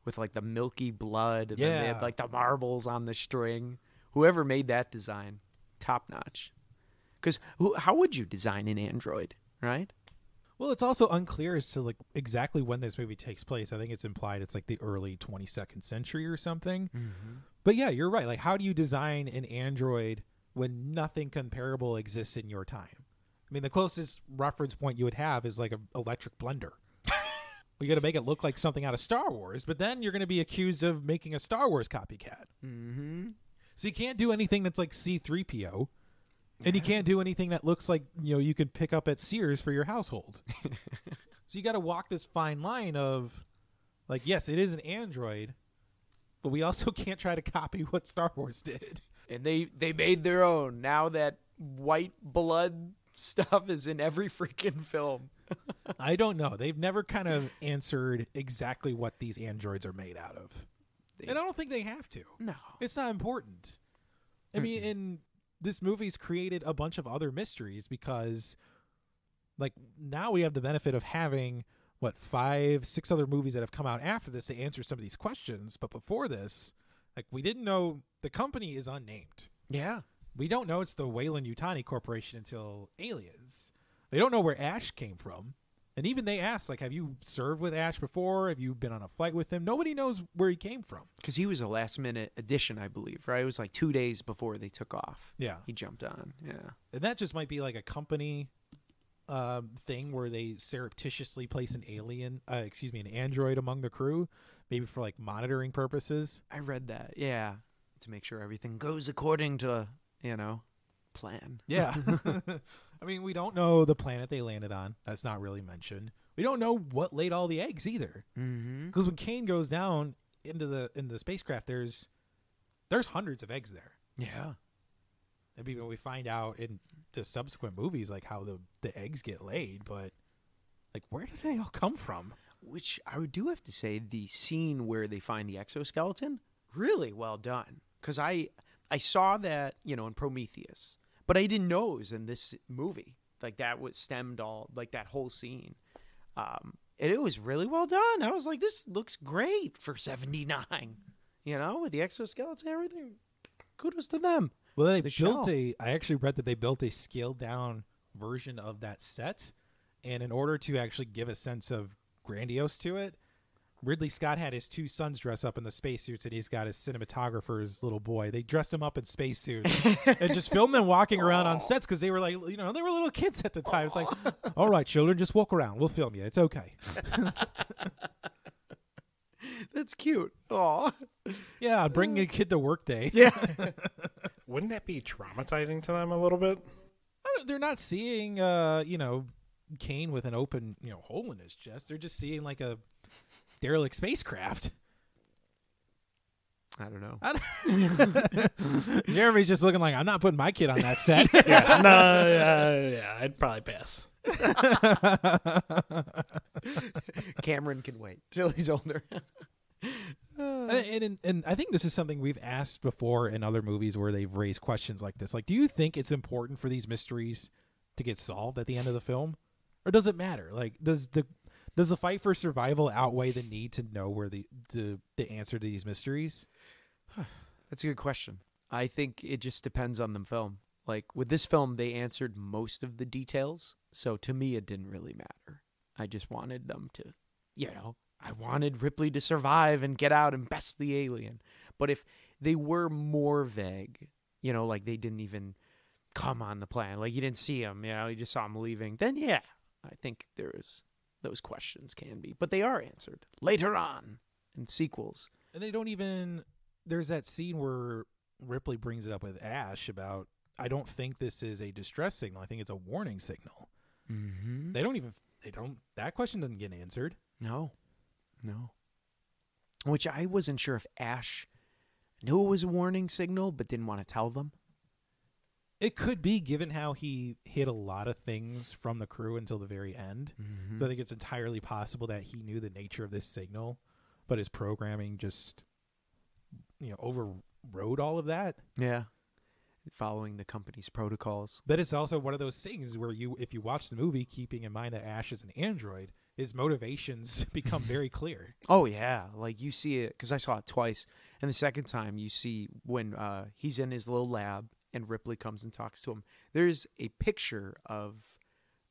with, like, the milky blood. And then they have, like, the marbles on the string. Whoever made that design, top notch. Because how would you design an android, right? Well, it's also unclear as to, like, exactly when this movie takes place. I think it's implied it's, like, the early 22nd century or something. Mm-hmm. But yeah, you're right. Like, how do you design an android when nothing comparable exists in your time? I mean, the closest reference point you would have is, like, an electric blender. You got to make it look like something out of Star Wars, but then you're going to be accused of making a Star Wars copycat. Mm-hmm. So you can't do anything that's like C-3PO, and you can't do anything that looks like, you could pick up at Sears for your household. So you got to walk this fine line of, like, yes, it is an android, but we also can't try to copy what Star Wars did. And they made their own. Now that white blood stuff is in every freaking film. I don't know. They've never kind of answered exactly what these androids are made out of. And I don't think they have to. No. It's not important. I mean, and this movie's created a bunch of other mysteries because, like, now we have the benefit of having, 5, 6 other movies that have come out after this to answer some of these questions. But before this, like, we didn't know the company is unnamed. Yeah. We don't know it's the Weyland-Yutani Corporation until Aliens. They don't know where Ash came from. And even they asked, like, have you served with Ash before? Have you been on a flight with him? Nobody knows where he came from. Because he was a last-minute addition, I believe, right? It was like 2 days before they took off. Yeah. He jumped on, yeah. And that just might be like a company thing where they surreptitiously place an android among the crew, maybe for, like, monitoring purposes. I read that, yeah. To make sure everything goes according to, plan. Yeah. I mean, we don't know the planet they landed on. That's not really mentioned. We don't know what laid all the eggs either. Because when Kane goes down into the spacecraft, there's hundreds of eggs there. Yeah. Maybe when we find out in the subsequent movies, like, how the eggs get laid, but, like, where did they all come from? Which I do have to say, the scene where they find the exoskeleton, really well done. Because I saw that, in Prometheus. But I didn't know it was in this movie. Like that was stemmed all like that whole scene. And it was really well done. I was like, this looks great for 79. You know, with the exoskeletons and everything. Kudos to them. Well, I actually read that they built a scaled down version of that set, and in order to actually give a sense of grandiose to it, Ridley Scott had his 2 sons dress up in the spacesuits, and he's got his cinematographer's little boy. They dressed him up in spacesuits and just filmed them walking around on sets because they were like, you know, they were little kids at the time. It's like, all right, children, just walk around. We'll film you. It's okay. That's cute. Aw. Yeah, bring a kid to work day. Yeah. Wouldn't that be traumatizing to them a little bit? They're not seeing, Kane with an open, hole in his chest. They're just seeing like a derelict spacecraft. I don't know. Jeremy's just looking like, I'm not putting my kid on that set. Yeah, I'd probably pass. Cameron can wait till he's older. And I think this is something we've asked before in other movies where they've raised questions like this. Like, do you think it's important for these mysteries to get solved at the end of the film? Or does it matter? Like, does the fight for survival outweigh the need to know where the answer to these mysteries? That's a good question. I think it just depends on the film. Like with this film, they answered most of the details. So to me, it didn't really matter. I just wanted them to, I wanted Ripley to survive and get out and best the alien. But if they were more vague, like they didn't even come on the planet, like you didn't see him, you just saw him leaving, then yeah, I think those questions can be. But they are answered later on in sequels. And they don't even, there's that scene where Ripley brings it up with Ash about, I don't think this is a distress signal. I think it's a warning signal. Mm-hmm. That question doesn't get answered. No. Which I wasn't sure if Ash knew it was a warning signal, but didn't want to tell them. It could be, given how he hid a lot of things from the crew until the very end. Mm-hmm. So I think it's entirely possible that he knew the nature of this signal, but his programming just, overrode all of that. Yeah. Following the company's protocols. But it's also one of those things where if you watch the movie, keeping in mind that Ash is an android, his motivations become very clear. Oh, yeah. Like you see it, because I saw it twice. And the second time you see when he's in his little lab and Ripley comes and talks to him. There's a picture of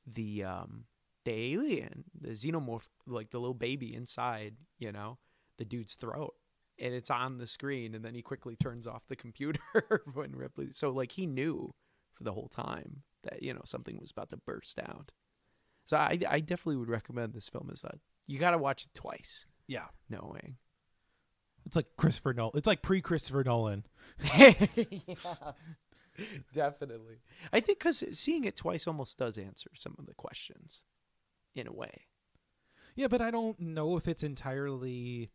the alien, the xenomorph, like the little baby inside, the dude's throat. And it's on the screen, and then he quickly turns off the computer when Ripley. So, like, he knew for the whole time that, something was about to burst out. So I definitely would recommend this film as that. You got to watch it twice. Yeah. Knowing. It's like Christopher Nolan. It's like pre-Christopher Nolan. Yeah, definitely. I think because seeing it twice almost does answer some of the questions in a way. Yeah, but I don't know if it's entirely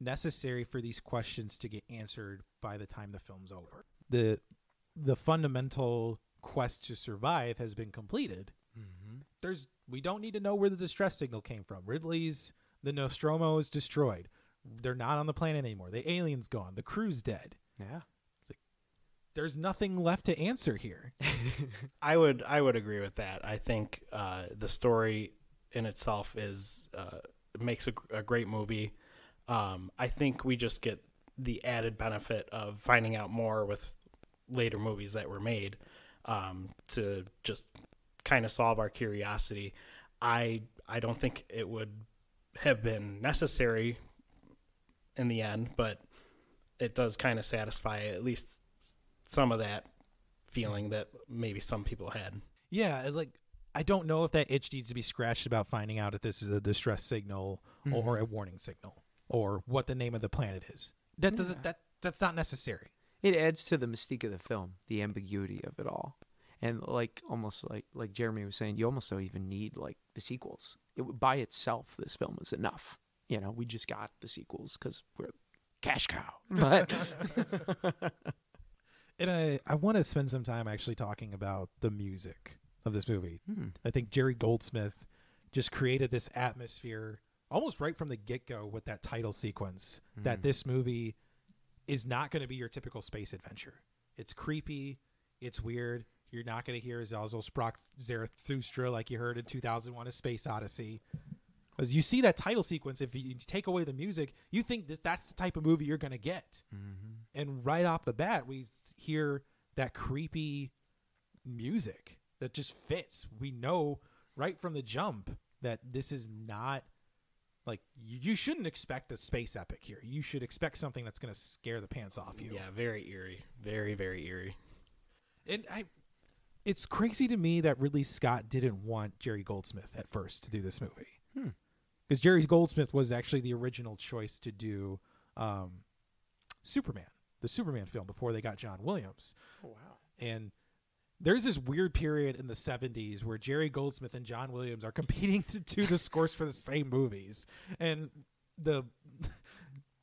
necessary for these questions to get answered by the time the film's over. The fundamental quest to survive has been completed. Mm-hmm. We don't need to know where the distress signal came from. The Nostromo is destroyed. They're not on the planet anymore. The alien's gone. The crew's dead. Yeah. There's nothing left to answer here. I would agree with that. I think the story in itself makes a great movie. I think we just get the added benefit of finding out more with later movies that were made to just kind of solve our curiosity. I don't think it would have been necessary in the end, but it does kind of satisfy at least some of that feeling that maybe some people had. Yeah, I don't know if that itch needs to be scratched about finding out if this is a distress signal or a warning signal or what the name of the planet is. That's not necessary. It adds to the mystique of the film, the ambiguity of it all. And almost like Jeremy was saying, you almost don't even need the sequels. By itself, this film is enough. We just got the sequels because we're cash cow. But and I want to spend some time actually talking about the music of this movie. I think Jerry Goldsmith just created this atmosphere almost right from the get-go with that title sequence that this movie is not going to be your typical space adventure. It's creepy. It's weird. You're not going to hear Zazel Sprach Zarathustra like you heard in 2001: A Space Odyssey. As you see that title sequence, if you take away the music, you think that's the type of movie you're going to get. Mm-hmm. And right off the bat, we hear that creepy music that just fits. We know right from the jump that this is not like you shouldn't expect a space epic here. You should expect something that's going to scare the pants off you. Yeah, very eerie. Very, very eerie. And it's crazy to me that Ridley Scott didn't want Jerry Goldsmith at first to do this movie. Because Jerry Goldsmith was actually the original choice to do Superman, the Superman film, before they got John Williams. Oh, wow. And there's this weird period in the 70s where Jerry Goldsmith and John Williams are competing to do the scores for the same movies. And the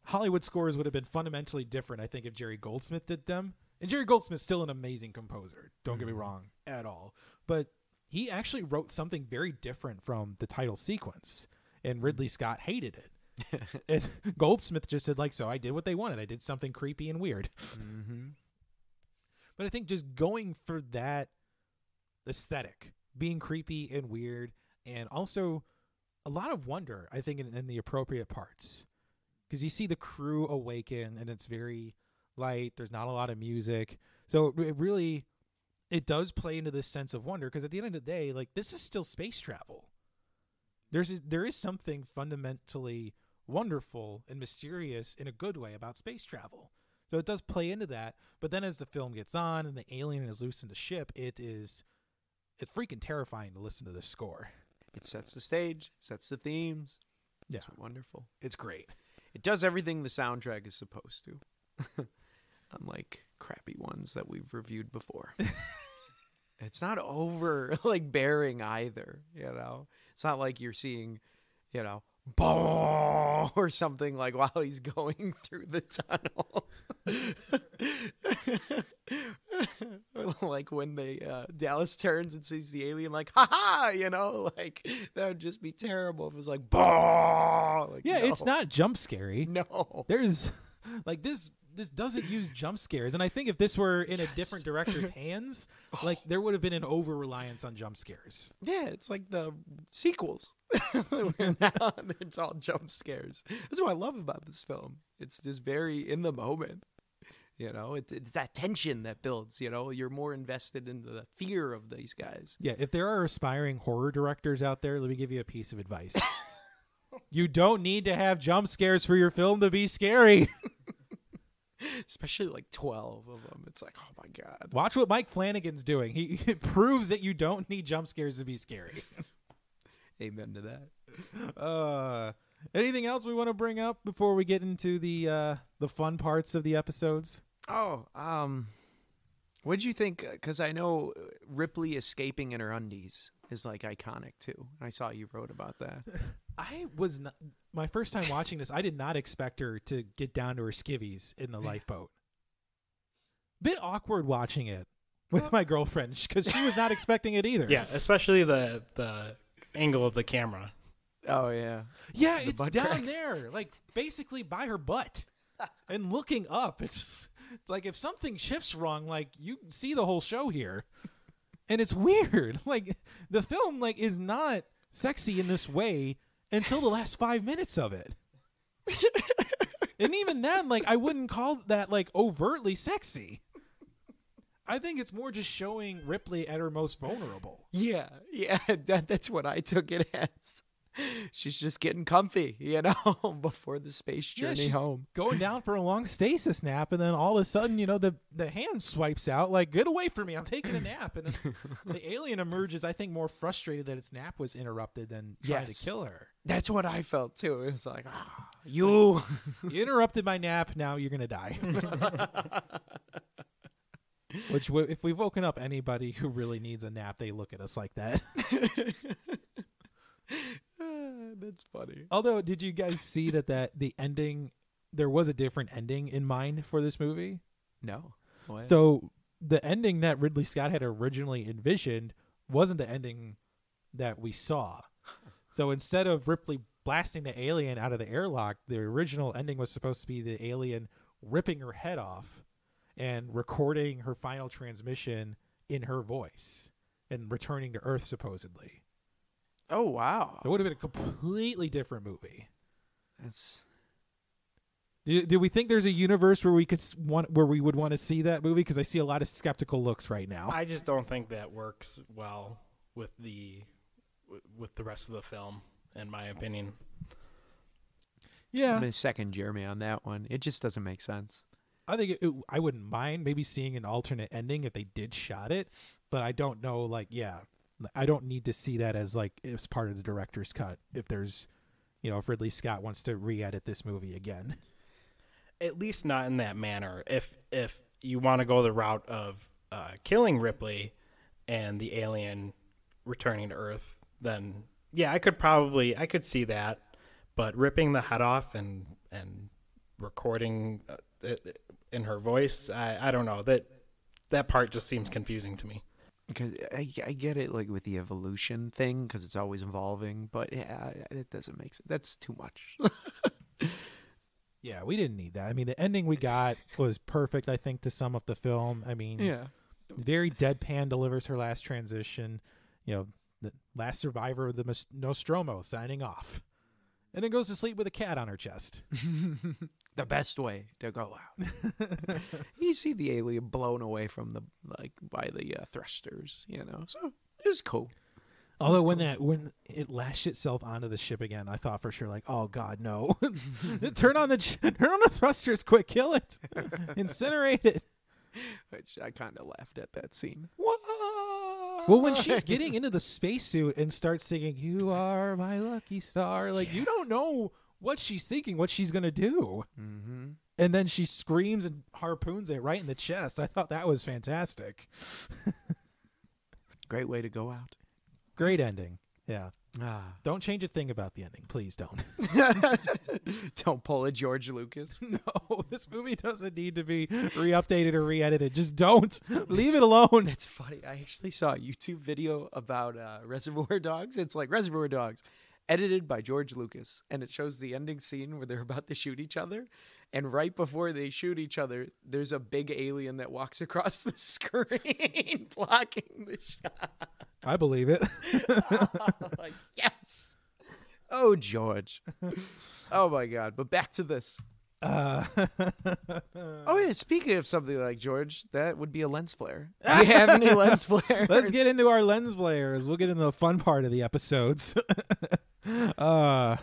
Hollywood scores would have been fundamentally different, I think, if Jerry Goldsmith did them. And Jerry Goldsmith's still an amazing composer. Don't get me wrong at all. But he actually wrote something very different from the title sequence. And Ridley Scott hated it. And Goldsmith just said, like, so I did what they wanted. I did something creepy and weird. Mm-hmm. But I think just going for that aesthetic, being creepy and weird, and also a lot of wonder, I think, in the appropriate parts. Because you see the crew awaken, and it's very light. There's not a lot of music. So it does play into this sense of wonder, because at the end of the day, like, this is still space travel. There is something fundamentally wonderful and mysterious in a good way about space travel. So it does play into that. But then as the film gets on and the alien is loose in the ship, it's freaking terrifying to listen to this score. It sets the stage, sets the themes. Yeah. It's wonderful. It's great. It does everything the soundtrack is supposed to. Unlike crappy ones that we've reviewed before. It's not over like bearing either, you know. It's not like you're seeing, you know, boom or something like while he's going through the tunnel. Like when Dallas turns and sees the alien, like, ha, you know, like that would just be terrible if it was like, boom. Like, yeah, no. It's not jump scary. No. There's like this doesn't use jump scares. And I think if this were in a different director's hands, like there would have been an over-reliance on jump scares. Yeah, it's like the sequels. Now it's all jump scares. That's what I love about this film. It's just very in the moment. You know, it's that tension that builds, you know, you're more invested in the fear of these guys. Yeah, if there are aspiring horror directors out there, let me give you a piece of advice. You don't need to have jump scares for your film to be scary. Especially like 12 of them. It's like, oh my God. Watch what Mike Flanagan's doing. He proves that you don't need jump scares to be scary. Amen to that. Anything else we want to bring up before we get into the fun parts of the episodes? Oh, what'd you think? Because I know Ripley escaping in her undies is like iconic too. I saw you wrote about that. I was not, my first time watching this, I did not expect her to get down to her skivvies in the lifeboat. Bit awkward watching it with my girlfriend because she was not expecting it either. Yeah, especially the angle of the camera. Oh yeah. Yeah, The it's butt down crack. there, like basically by her butt. And looking up, it's like if something shifts wrong, like you see the whole show here. And it's weird. Like the film like is not sexy in this way until the last 5 minutes of it. And even then, like I wouldn't call that like overtly sexy. I think it's more just showing Ripley at her most vulnerable. Yeah, that's what I took it as. She's just getting comfy, you know, before the space journey she's home. Going down for a long stasis nap, and then all of a sudden, you know, the hand swipes out, like, get away from me, I'm taking a nap. And then the alien emerges, I think, more frustrated that its nap was interrupted than trying to kill her. That's what I felt, too. It was like, you interrupted my nap, now you're going to die. Which, if we've woken up anybody who really needs a nap, they look at us like that. That's funny. Although, did you guys see that the ending, there was a different ending in mind for this movie? No. What? So the ending that Ridley Scott had originally envisioned wasn't the ending that we saw. So instead of Ripley blasting the alien out of the airlock, the original ending was supposed to be the alien ripping her head off and recording her final transmission in her voice and returning to Earth supposedly. Oh wow, It would have been a completely different movie. that's Do we think there's a universe where we would want to see that movie? Because I see a lot of skeptical looks right now. I just don't think that works well with the rest of the film, in my opinion. Yeah, I'm gonna second Jeremy on that one. It just doesn't make sense. I think I wouldn't mind maybe seeing an alternate ending if they did shot it, but I don't know. Like, yeah, I don't need to see that as like it's part of the director's cut. If there's, if Ridley Scott wants to re-edit this movie again. At least not in that manner. If you want to go the route of killing Ripley and the alien returning to Earth, then yeah, I could see that. But ripping the head off and recording it in her voice, I don't know, that part just seems confusing to me. Because I get it, like with the evolution thing, because it's always evolving. But yeah, it doesn't make sense. That's too much. Yeah, we didn't need that. I mean, the ending we got was perfect, I think, to sum up the film. I mean, Yeah. very deadpan delivers her last transition. The last survivor of the Nostromo signing off. And then goes to sleep with a cat on her chest. The best way to go out. You see the alien blown away from by the thrusters, So it was cool. Although when it lashed itself onto the ship again, I thought for sure, like, oh God, no! turn on the thrusters, quick, kill it, incinerate it. Which I kind of laughed at that scene. What? Well, when she's getting into the spacesuit and starts singing, "You are my lucky star," like you don't know what she's thinking, what she's gonna do, and then she screams and harpoons it right in the chest. I thought that was fantastic. Great way to go out. Great ending. Yeah. Don't change a thing about the ending. Please don't. Don't pull a George Lucas. No, this movie doesn't need to be re-updated or re-edited. Just don't. Leave it alone. That's funny. I actually saw a YouTube video about Reservoir Dogs. It's like Reservoir Dogs, edited by George Lucas. And it shows the ending scene where they're about to shoot each other. And right before they shoot each other, there's a big alien that walks across the screen, blocking the shot. I believe it. Like, yes. Oh, George. Oh, my God. But back to this. Oh, yeah. Speaking of something like George, that would be a lens flare. Do you have any lens flares? Let's get into our lens flares. We'll get into the fun part of the episodes. All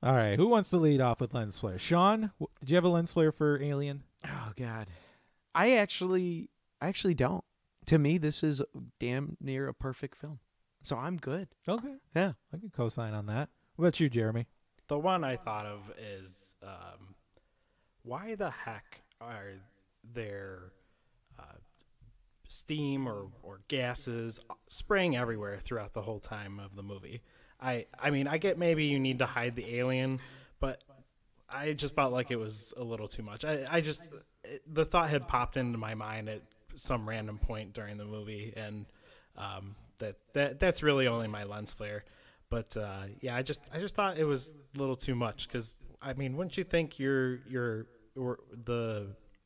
right. Who wants to lead off with lens flare? Sean, did you have a lens flare for Alien? Oh, God. I actually don't. To me, this is damn near a perfect film. So I'm good. Okay. Yeah. I can co-sign on that. What about you, Jeremy? The one I thought of is why the heck are there steam or gases spraying everywhere throughout the whole time of the movie? I mean, I get maybe you need to hide the alien, but I just felt like it was a little too much. The thought had popped into my mind at some random point during the movie, and that's really only my lens flare. But yeah, I just thought it was a little too much, because I mean, wouldn't you think the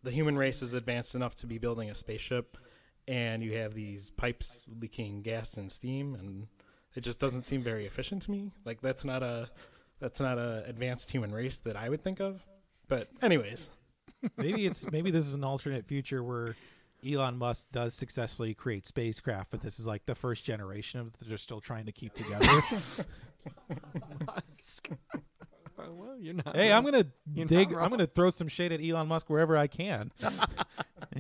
human race is advanced enough to be building a spaceship, and you have these pipes leaking gas and steam, and it just doesn't seem very efficient to me. Like that's not a advanced human race that I would think of. But anyways, maybe this is an alternate future where Elon Musk does successfully create spacecraft, but this is like the first generation of that they're still trying to keep together. Well, you're not. Hey, wrong. I'm gonna throw some shade at Elon Musk wherever I can.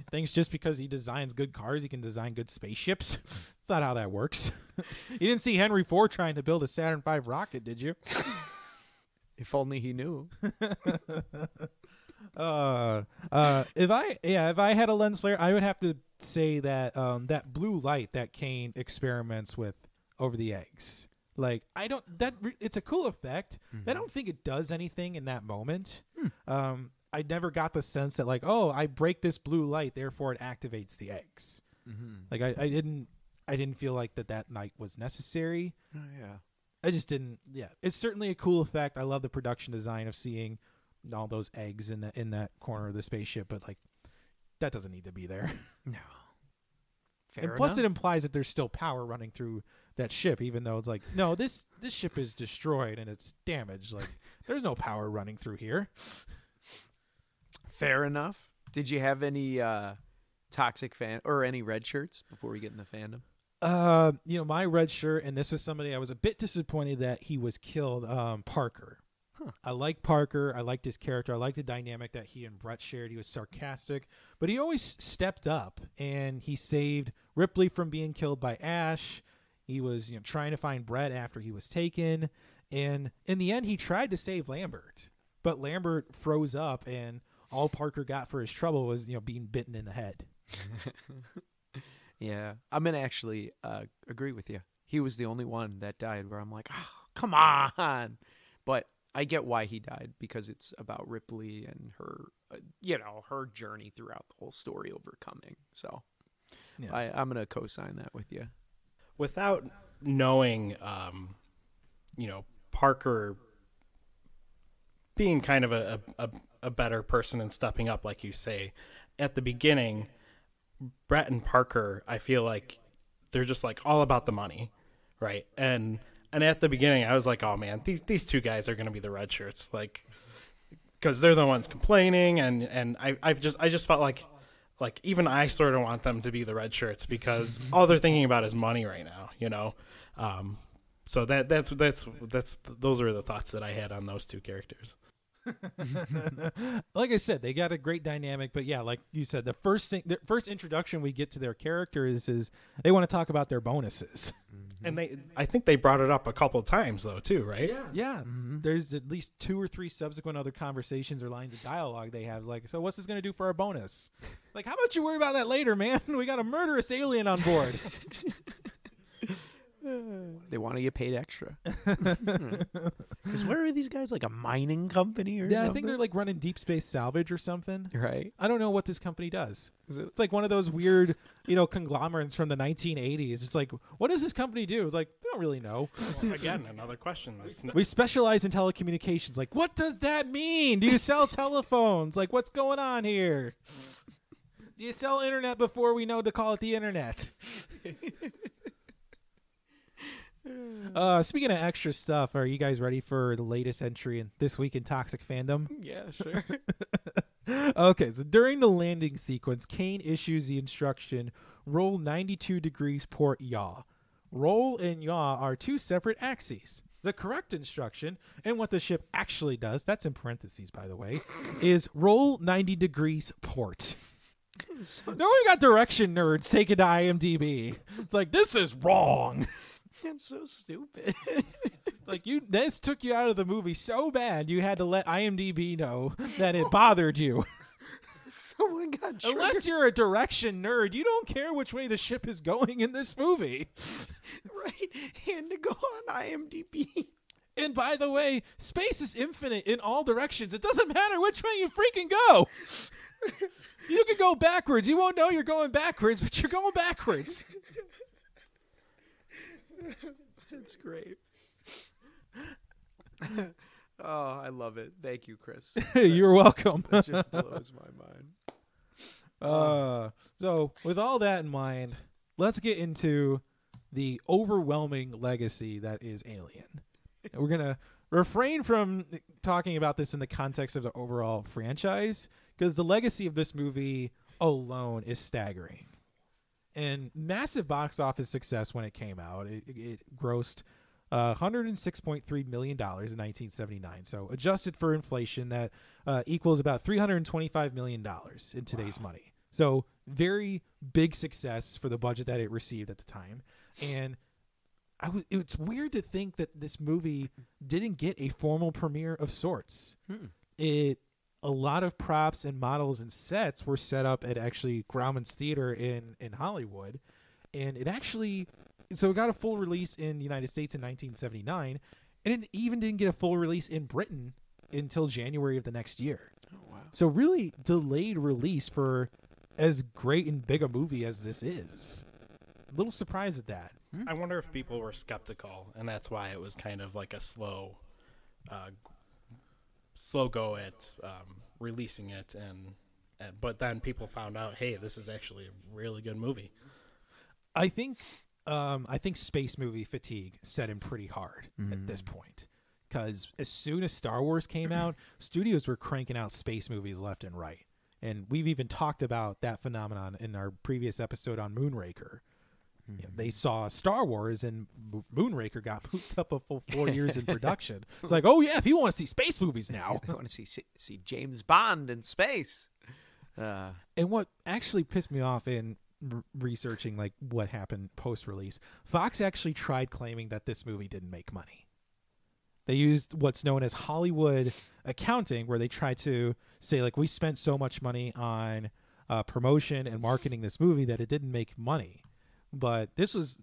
Thinks just because he designs good cars, he can design good spaceships. That's not how that works. You didn't see Henry Ford trying to build a Saturn V rocket, did you? If only he knew. If I had a lens flare, I would have to say that that blue light that Kane experiments with over the eggs. Like it's a cool effect. Mm-hmm. I don't think it does anything in that moment. I never got the sense that like, oh, I break this blue light, therefore it activates the eggs. Mm-hmm. Like I didn't feel like that night was necessary. Oh yeah. I just didn't. Yeah, it's certainly a cool effect. I love the production design of seeing all those eggs in that corner of the spaceship, but like that doesn't need to be there. No. And plus, it implies that there's still power running through that ship, even though it's like, no, this ship is destroyed and it's damaged. Like, there's no power running through here. Fair enough. Did you have any toxic fan or any red shirts before we get in the fandom? My red shirt, and this was somebody I was a bit disappointed that he was killed. Parker. Huh. I like Parker. I liked his character. I liked the dynamic that he and Brett shared. He was sarcastic, but he always stepped up, and he saved Ripley from being killed by Ash. He was, trying to find Brett after he was taken, and in the end, he tried to save Lambert, but Lambert froze up, and all Parker got for his trouble was, being bitten in the head. Yeah, I'm gonna actually agree with you. He was the only one that died where I'm like, oh, come on. But I get why he died, because it's about Ripley and her, her journey throughout the whole story overcoming. So yeah. I'm gonna co-sign that with you. Without knowing, Parker being kind of a better person and stepping up, like you say, at the beginning, Brett and Parker, I feel like they're just like all about the money, right? And at the beginning, I was like, oh man, these two guys are going to be the red shirts, like, because they're the ones complaining, and I just felt like even I sort of want them to be the red shirts, because all they're thinking about is money right now, So that's those are the thoughts that I had on those two characters. Like I said, they got a great dynamic, but yeah, like you said, the first introduction we get to their characters is they want to talk about their bonuses. And I think they brought it up a couple of times though too, right? Yeah. Mm-hmm. There's at least 2 or 3 subsequent other conversations or lines of dialogue they have, like, so what's this going to do for our bonus? Like, how about you worry about that later, man? We got a murderous alien on board. They want to get paid extra. Because where are these guys? Like a mining company or something? Yeah, I think they're like running deep space salvage or something. Right. I don't know what this company does. It's like one of those weird, conglomerates from the 1980s. It's like, what does this company do? It's like, we don't really know. Well, again, another question. We specialize in telecommunications. Like, what does that mean? Do you sell telephones? Like, what's going on here? Do you sell internet before we know to call it the internet? Speaking of extra stuff, are you guys ready for the latest entry in This Week in Toxic Fandom? Yeah, sure. Okay, so during the landing sequence, Kane issues the instruction, roll 92 degrees port yaw. Roll and yaw are 2 separate axes. The correct instruction, and what the ship actually does, that's in parentheses, by the way, is roll 90 degrees port. So no one got direction nerds take it to IMDb. It's like, this is wrong. That's so stupid. Like, this took you out of the movie so bad you had to let IMDb know that it bothered you. Someone got triggered. Unless you're a direction nerd, you don't care which way the ship is going in this movie. Right. And to go on IMDb. And by the way, space is infinite in all directions. It doesn't matter which way you freaking go. You can go backwards. You won't know you're going backwards, but you're going backwards. That's great. Oh, I love it. Thank you, Chris. You're welcome. That just blows my mind. So with all that in mind, let's get into the overwhelming legacy that is Alien. We're going to refrain from talking about this in the context of the overall franchise, because the legacy of this movie alone is staggering. And massive box office success when it came out. It grossed $106.3 million in 1979. So adjusted for inflation, that equals about $325 million in today's money. So very big success for the budget that it received at the time. And it's weird to think that this movie didn't get a formal premiere of sorts. A lot of props and models and sets were set up at actually Grauman's Theater in Hollywood. And it got a full release in the United States in 1979. And it even didn't get a full release in Britain until January of the next year. Oh, wow. So really delayed release for as great and big a movie as this is. A little surprised at that. I wonder if people were skeptical, and that's why it was kind of like a slow go at releasing it, but then people found out, hey, this is actually a really good movie. I think space movie fatigue set in pretty hard at this point, because as soon as Star Wars came out, studios were cranking out space movies left and right. And we've even talked about that phenomenon in our previous episode on Moonraker. You know, they saw Star Wars, and Moonraker got moved up a full 4 years in production. It's like, oh yeah, people want to see space movies now. I want to see James Bond in space. And what actually pissed me off in researching like what happened post-release, Fox actually tried claiming that this movie didn't make money. They used what's known as Hollywood accounting, where they tried to say, like, we spent so much money on promotion and marketing this movie that it didn't make money. But this was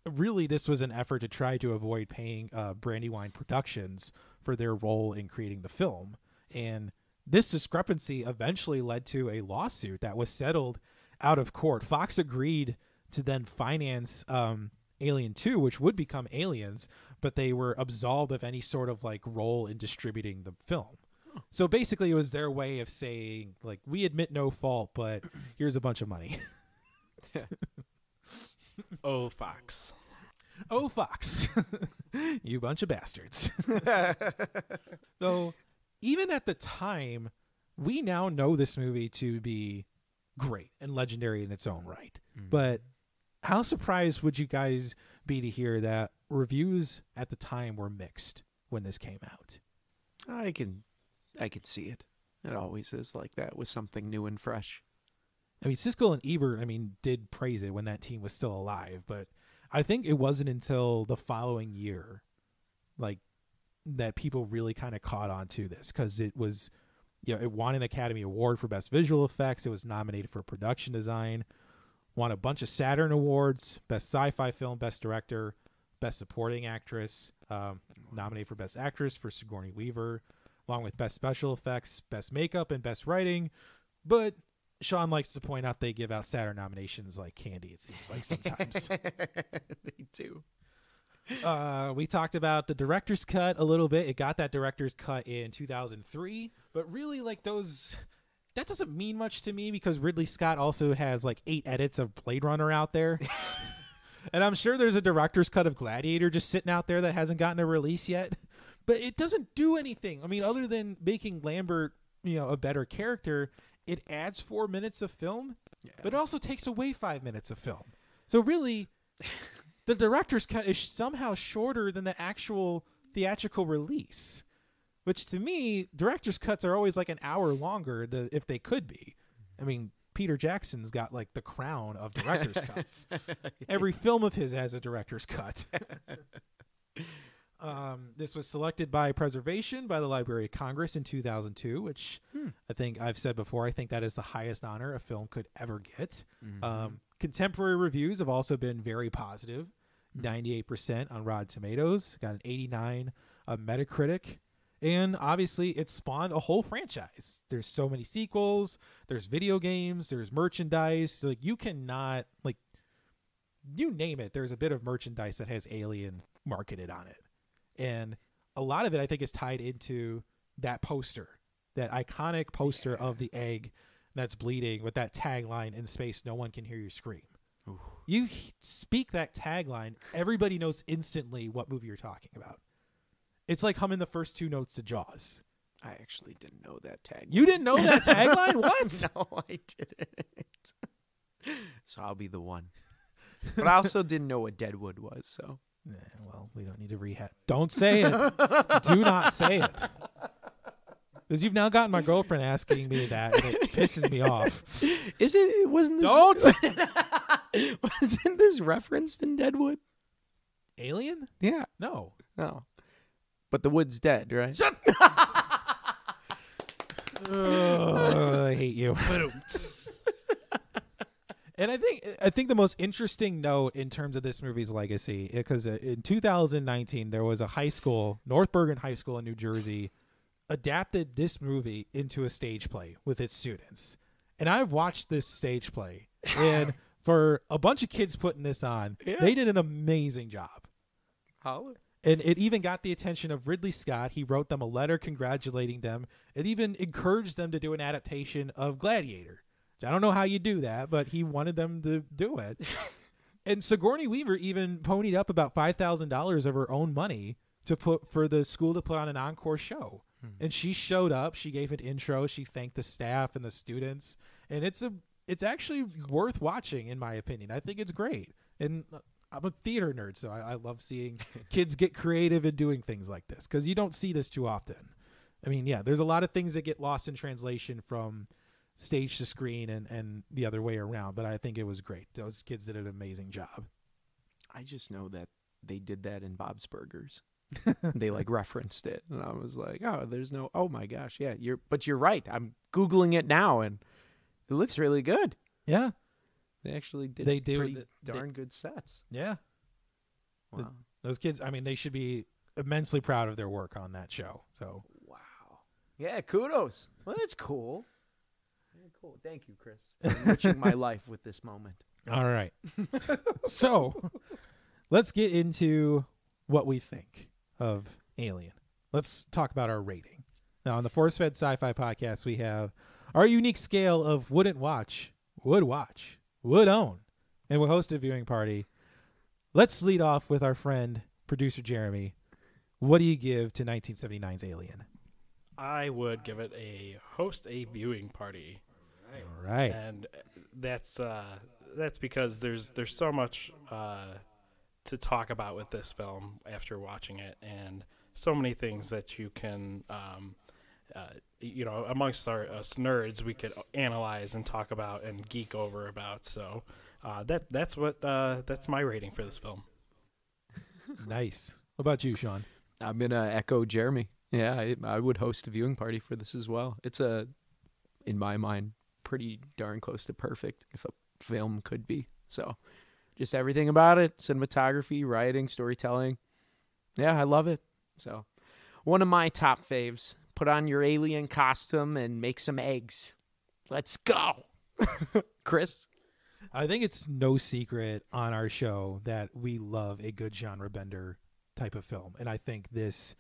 an effort to try to avoid paying Brandywine Productions for their role in creating the film. And this discrepancy eventually led to a lawsuit that was settled out of court. Fox agreed to then finance Alien 2, which would become Aliens, but they were absolved of any sort of like role in distributing the film. So basically it was their way of saying, like, we admit no fault, but here's a bunch of money. Oh, Fox. Oh, Fox. You bunch of bastards. So even at the time, we now know this movie to be great and legendary in its own right. But how surprised would you guys be to hear that reviews at the time were mixed when this came out? I could see it. It always is like that with something new and fresh. I mean, Siskel and Ebert, did praise it when that team was still alive, but I think it wasn't until the following year, like, that people really kind of caught on to this, because it was, it won an Academy Award for Best Visual Effects. It was nominated for Production Design, won a bunch of Saturn Awards, Best Sci-Fi Film, Best Director, Best Supporting Actress, nominated for Best Actress for Sigourney Weaver, along with Best Special Effects, Best Makeup, and Best Writing. But Sean likes to point out they give out Saturn nominations like candy, it seems like sometimes. They do. We talked about the director's cut a little bit. It got that director's cut in 2003, but really, like, that doesn't mean much to me, because Ridley Scott also has like 8 edits of Blade Runner out there. And I'm sure there's a director's cut of Gladiator just sitting out there that hasn't gotten a release yet. But it doesn't do anything. I mean, other than making Lambert, a better character, it adds 4 minutes of film, but it also takes away 5 minutes of film. So really, the director's cut is somehow shorter than the actual theatrical release, which to me, director's cuts are always like an hour longer if they could be. I mean, Peter Jackson's got like the crown of director's cuts. Every film of his has a director's cut. This was selected by preservation by the Library of Congress in 2002, which I think I've said before, I think that is the highest honor a film could ever get. Contemporary reviews have also been very positive. 98% on Rotten Tomatoes, got an 89 on Metacritic. And obviously it spawned a whole franchise. There's so many sequels, there's video games, there's merchandise. Like, you cannot, like, you name it, there's a bit of merchandise that has Alien marketed on it. And a lot of it, I think, is tied into that poster, that iconic poster of the egg that's bleeding with that tagline, "In space, no one can hear you scream." Ooh. You speak that tagline, everybody knows instantly what movie you're talking about. It's like humming the first 2 notes to Jaws. I actually didn't know that tagline. You didn't know that tagline? What? No, I didn't. So I'll be the one. But I also didn't know what Deadwood was, so. Well, we don't need to rehash. Don't say it. Do not say it. Because you've now gotten my girlfriend asking me that, and it pisses me off. Wasn't this... Don't! Wasn't this referenced in Deadwood? Alien? Yeah. No. But the wood's dead, right? Shut I hate you. And I think the most interesting note in terms of this movie's legacy, because in 2019 there was a high school, North Bergen High School in New Jersey, adapted this movie into a stage play with its students. And I've watched this stage play, and for a bunch of kids putting this on, they did an amazing job. Holla. And it even got the attention of Ridley Scott. He wrote them a letter congratulating them. It even encouraged them to do an adaptation of Gladiator. I don't know how you do that, but he wanted them to do it. And Sigourney Weaver even ponied up about $5,000 of her own money to put for the school to put on an encore show. And she showed up. She gave an intro. She thanked the staff and the students. And it's actually worth watching, in my opinion. I think it's great. And I'm a theater nerd, so I love seeing kids get creative and doing things like this, because you don't see this too often. I mean, yeah, there's a lot of things that get lost in translation from stage to screen and the other way around, but I think it was great. Those kids did an amazing job. I just know that they did that in Bob's Burgers. They like referenced it, and I was like, oh my gosh, yeah, you're right. I'm Googling it now, and it looks really good. Yeah. They actually did darn good sets. Yeah. Wow. Those kids, I mean, they should be immensely proud of their work on that show. So, wow. Yeah, kudos. Well, that's cool. Yeah, cool. Thank you, Chris, for enriching my life with this moment. All right. So, let's get into what we think of Alien. Let's talk about our rating. Now, on the Force-Fed Sci-Fi podcast, we have our unique scale of wouldn't watch, would watch, would own, and we'll host a viewing party. Let's lead off with our friend, producer Jeremy. What do you give to 1979's Alien? I would give it host a viewing party. All right. And that's because there's so much to talk about with this film after watching it, and so many things that you can amongst us nerds, we could analyze and talk about and geek over about. So that's my rating for this film. Nice. What about you, Sean? I'm gonna echo Jeremy. Yeah, I would host a viewing party for this as well. It's in my mind, pretty darn close to perfect if a film could be. So, just everything about it: cinematography, writing, storytelling. Yeah, I love it. So, one of my top faves. Put on your alien costume and make some eggs. Let's go. Chris? I think it's no secret on our show that we love a good genre bender type of film. And I think this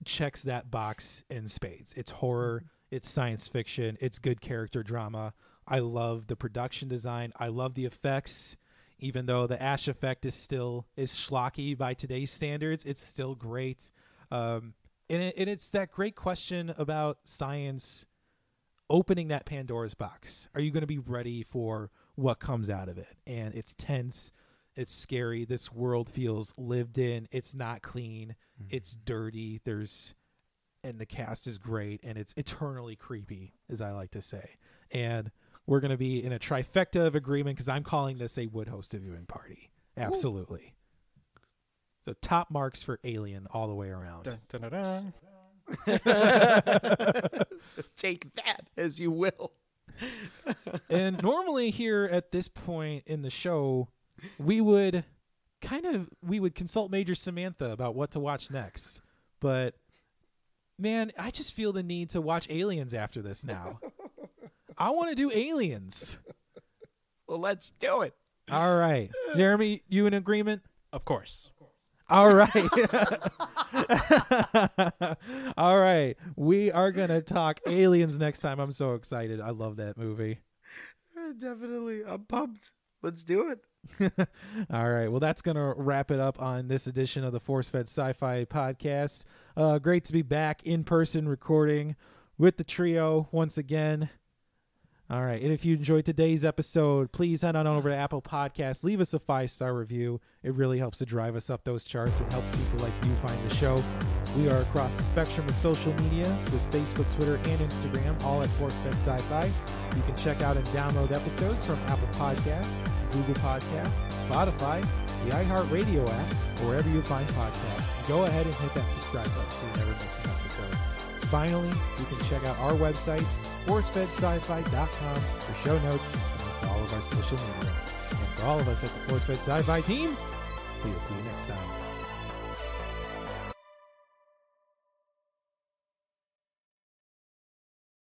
checks that box in spades. It's horror. It's science fiction. It's good character drama. I love the production design. I love the effects. Even though the Ash effect is schlocky by today's standards, it's still great. And it's that great question about science opening that Pandora's box. Are you going to be ready for what comes out of it? And it's tense. It's scary. This world feels lived in. It's not clean. Mm-hmm. It's dirty. And the cast is great. And it's eternally creepy, as I like to say. And we're going to be in a trifecta of agreement, because I'm calling this a would host a viewing party. Absolutely. Ooh. So top marks for Alien all the way around. Dun, dun, dun, dun. So take that as you will. And normally here at this point in the show, we would consult Major Samantha about what to watch next. But man, I just feel the need to watch Aliens after this now. I want to do Aliens. Well, let's do it. All right. Jeremy, you in agreement? Of course. All right. All right. We are going to talk Aliens next time. I'm so excited. I love that movie. Definitely. I'm pumped. Let's do it. All right. Well, that's going to wrap it up on this edition of the Force-Fed Sci-Fi podcast. Great to be back in person recording with the trio once again. All right. And if you enjoyed today's episode, please head on over to Apple Podcasts. Leave us a 5-star review. It really helps to drive us up those charts and helps people like you find the show. We are across the spectrum of social media with Facebook, Twitter, and Instagram, all at Force-Fed Sci-Fi. You can check out and download episodes from Apple Podcasts, Google Podcasts, Spotify, the iHeartRadio app, or wherever you find podcasts. Go ahead and hit that subscribe button so you never miss an episode. Finally, you can check out our website, forcefedsci-fi.com, for show notes and links to all of our social media. And for all of us at the Force-Fed Sci-Fi team, we'll see you next time.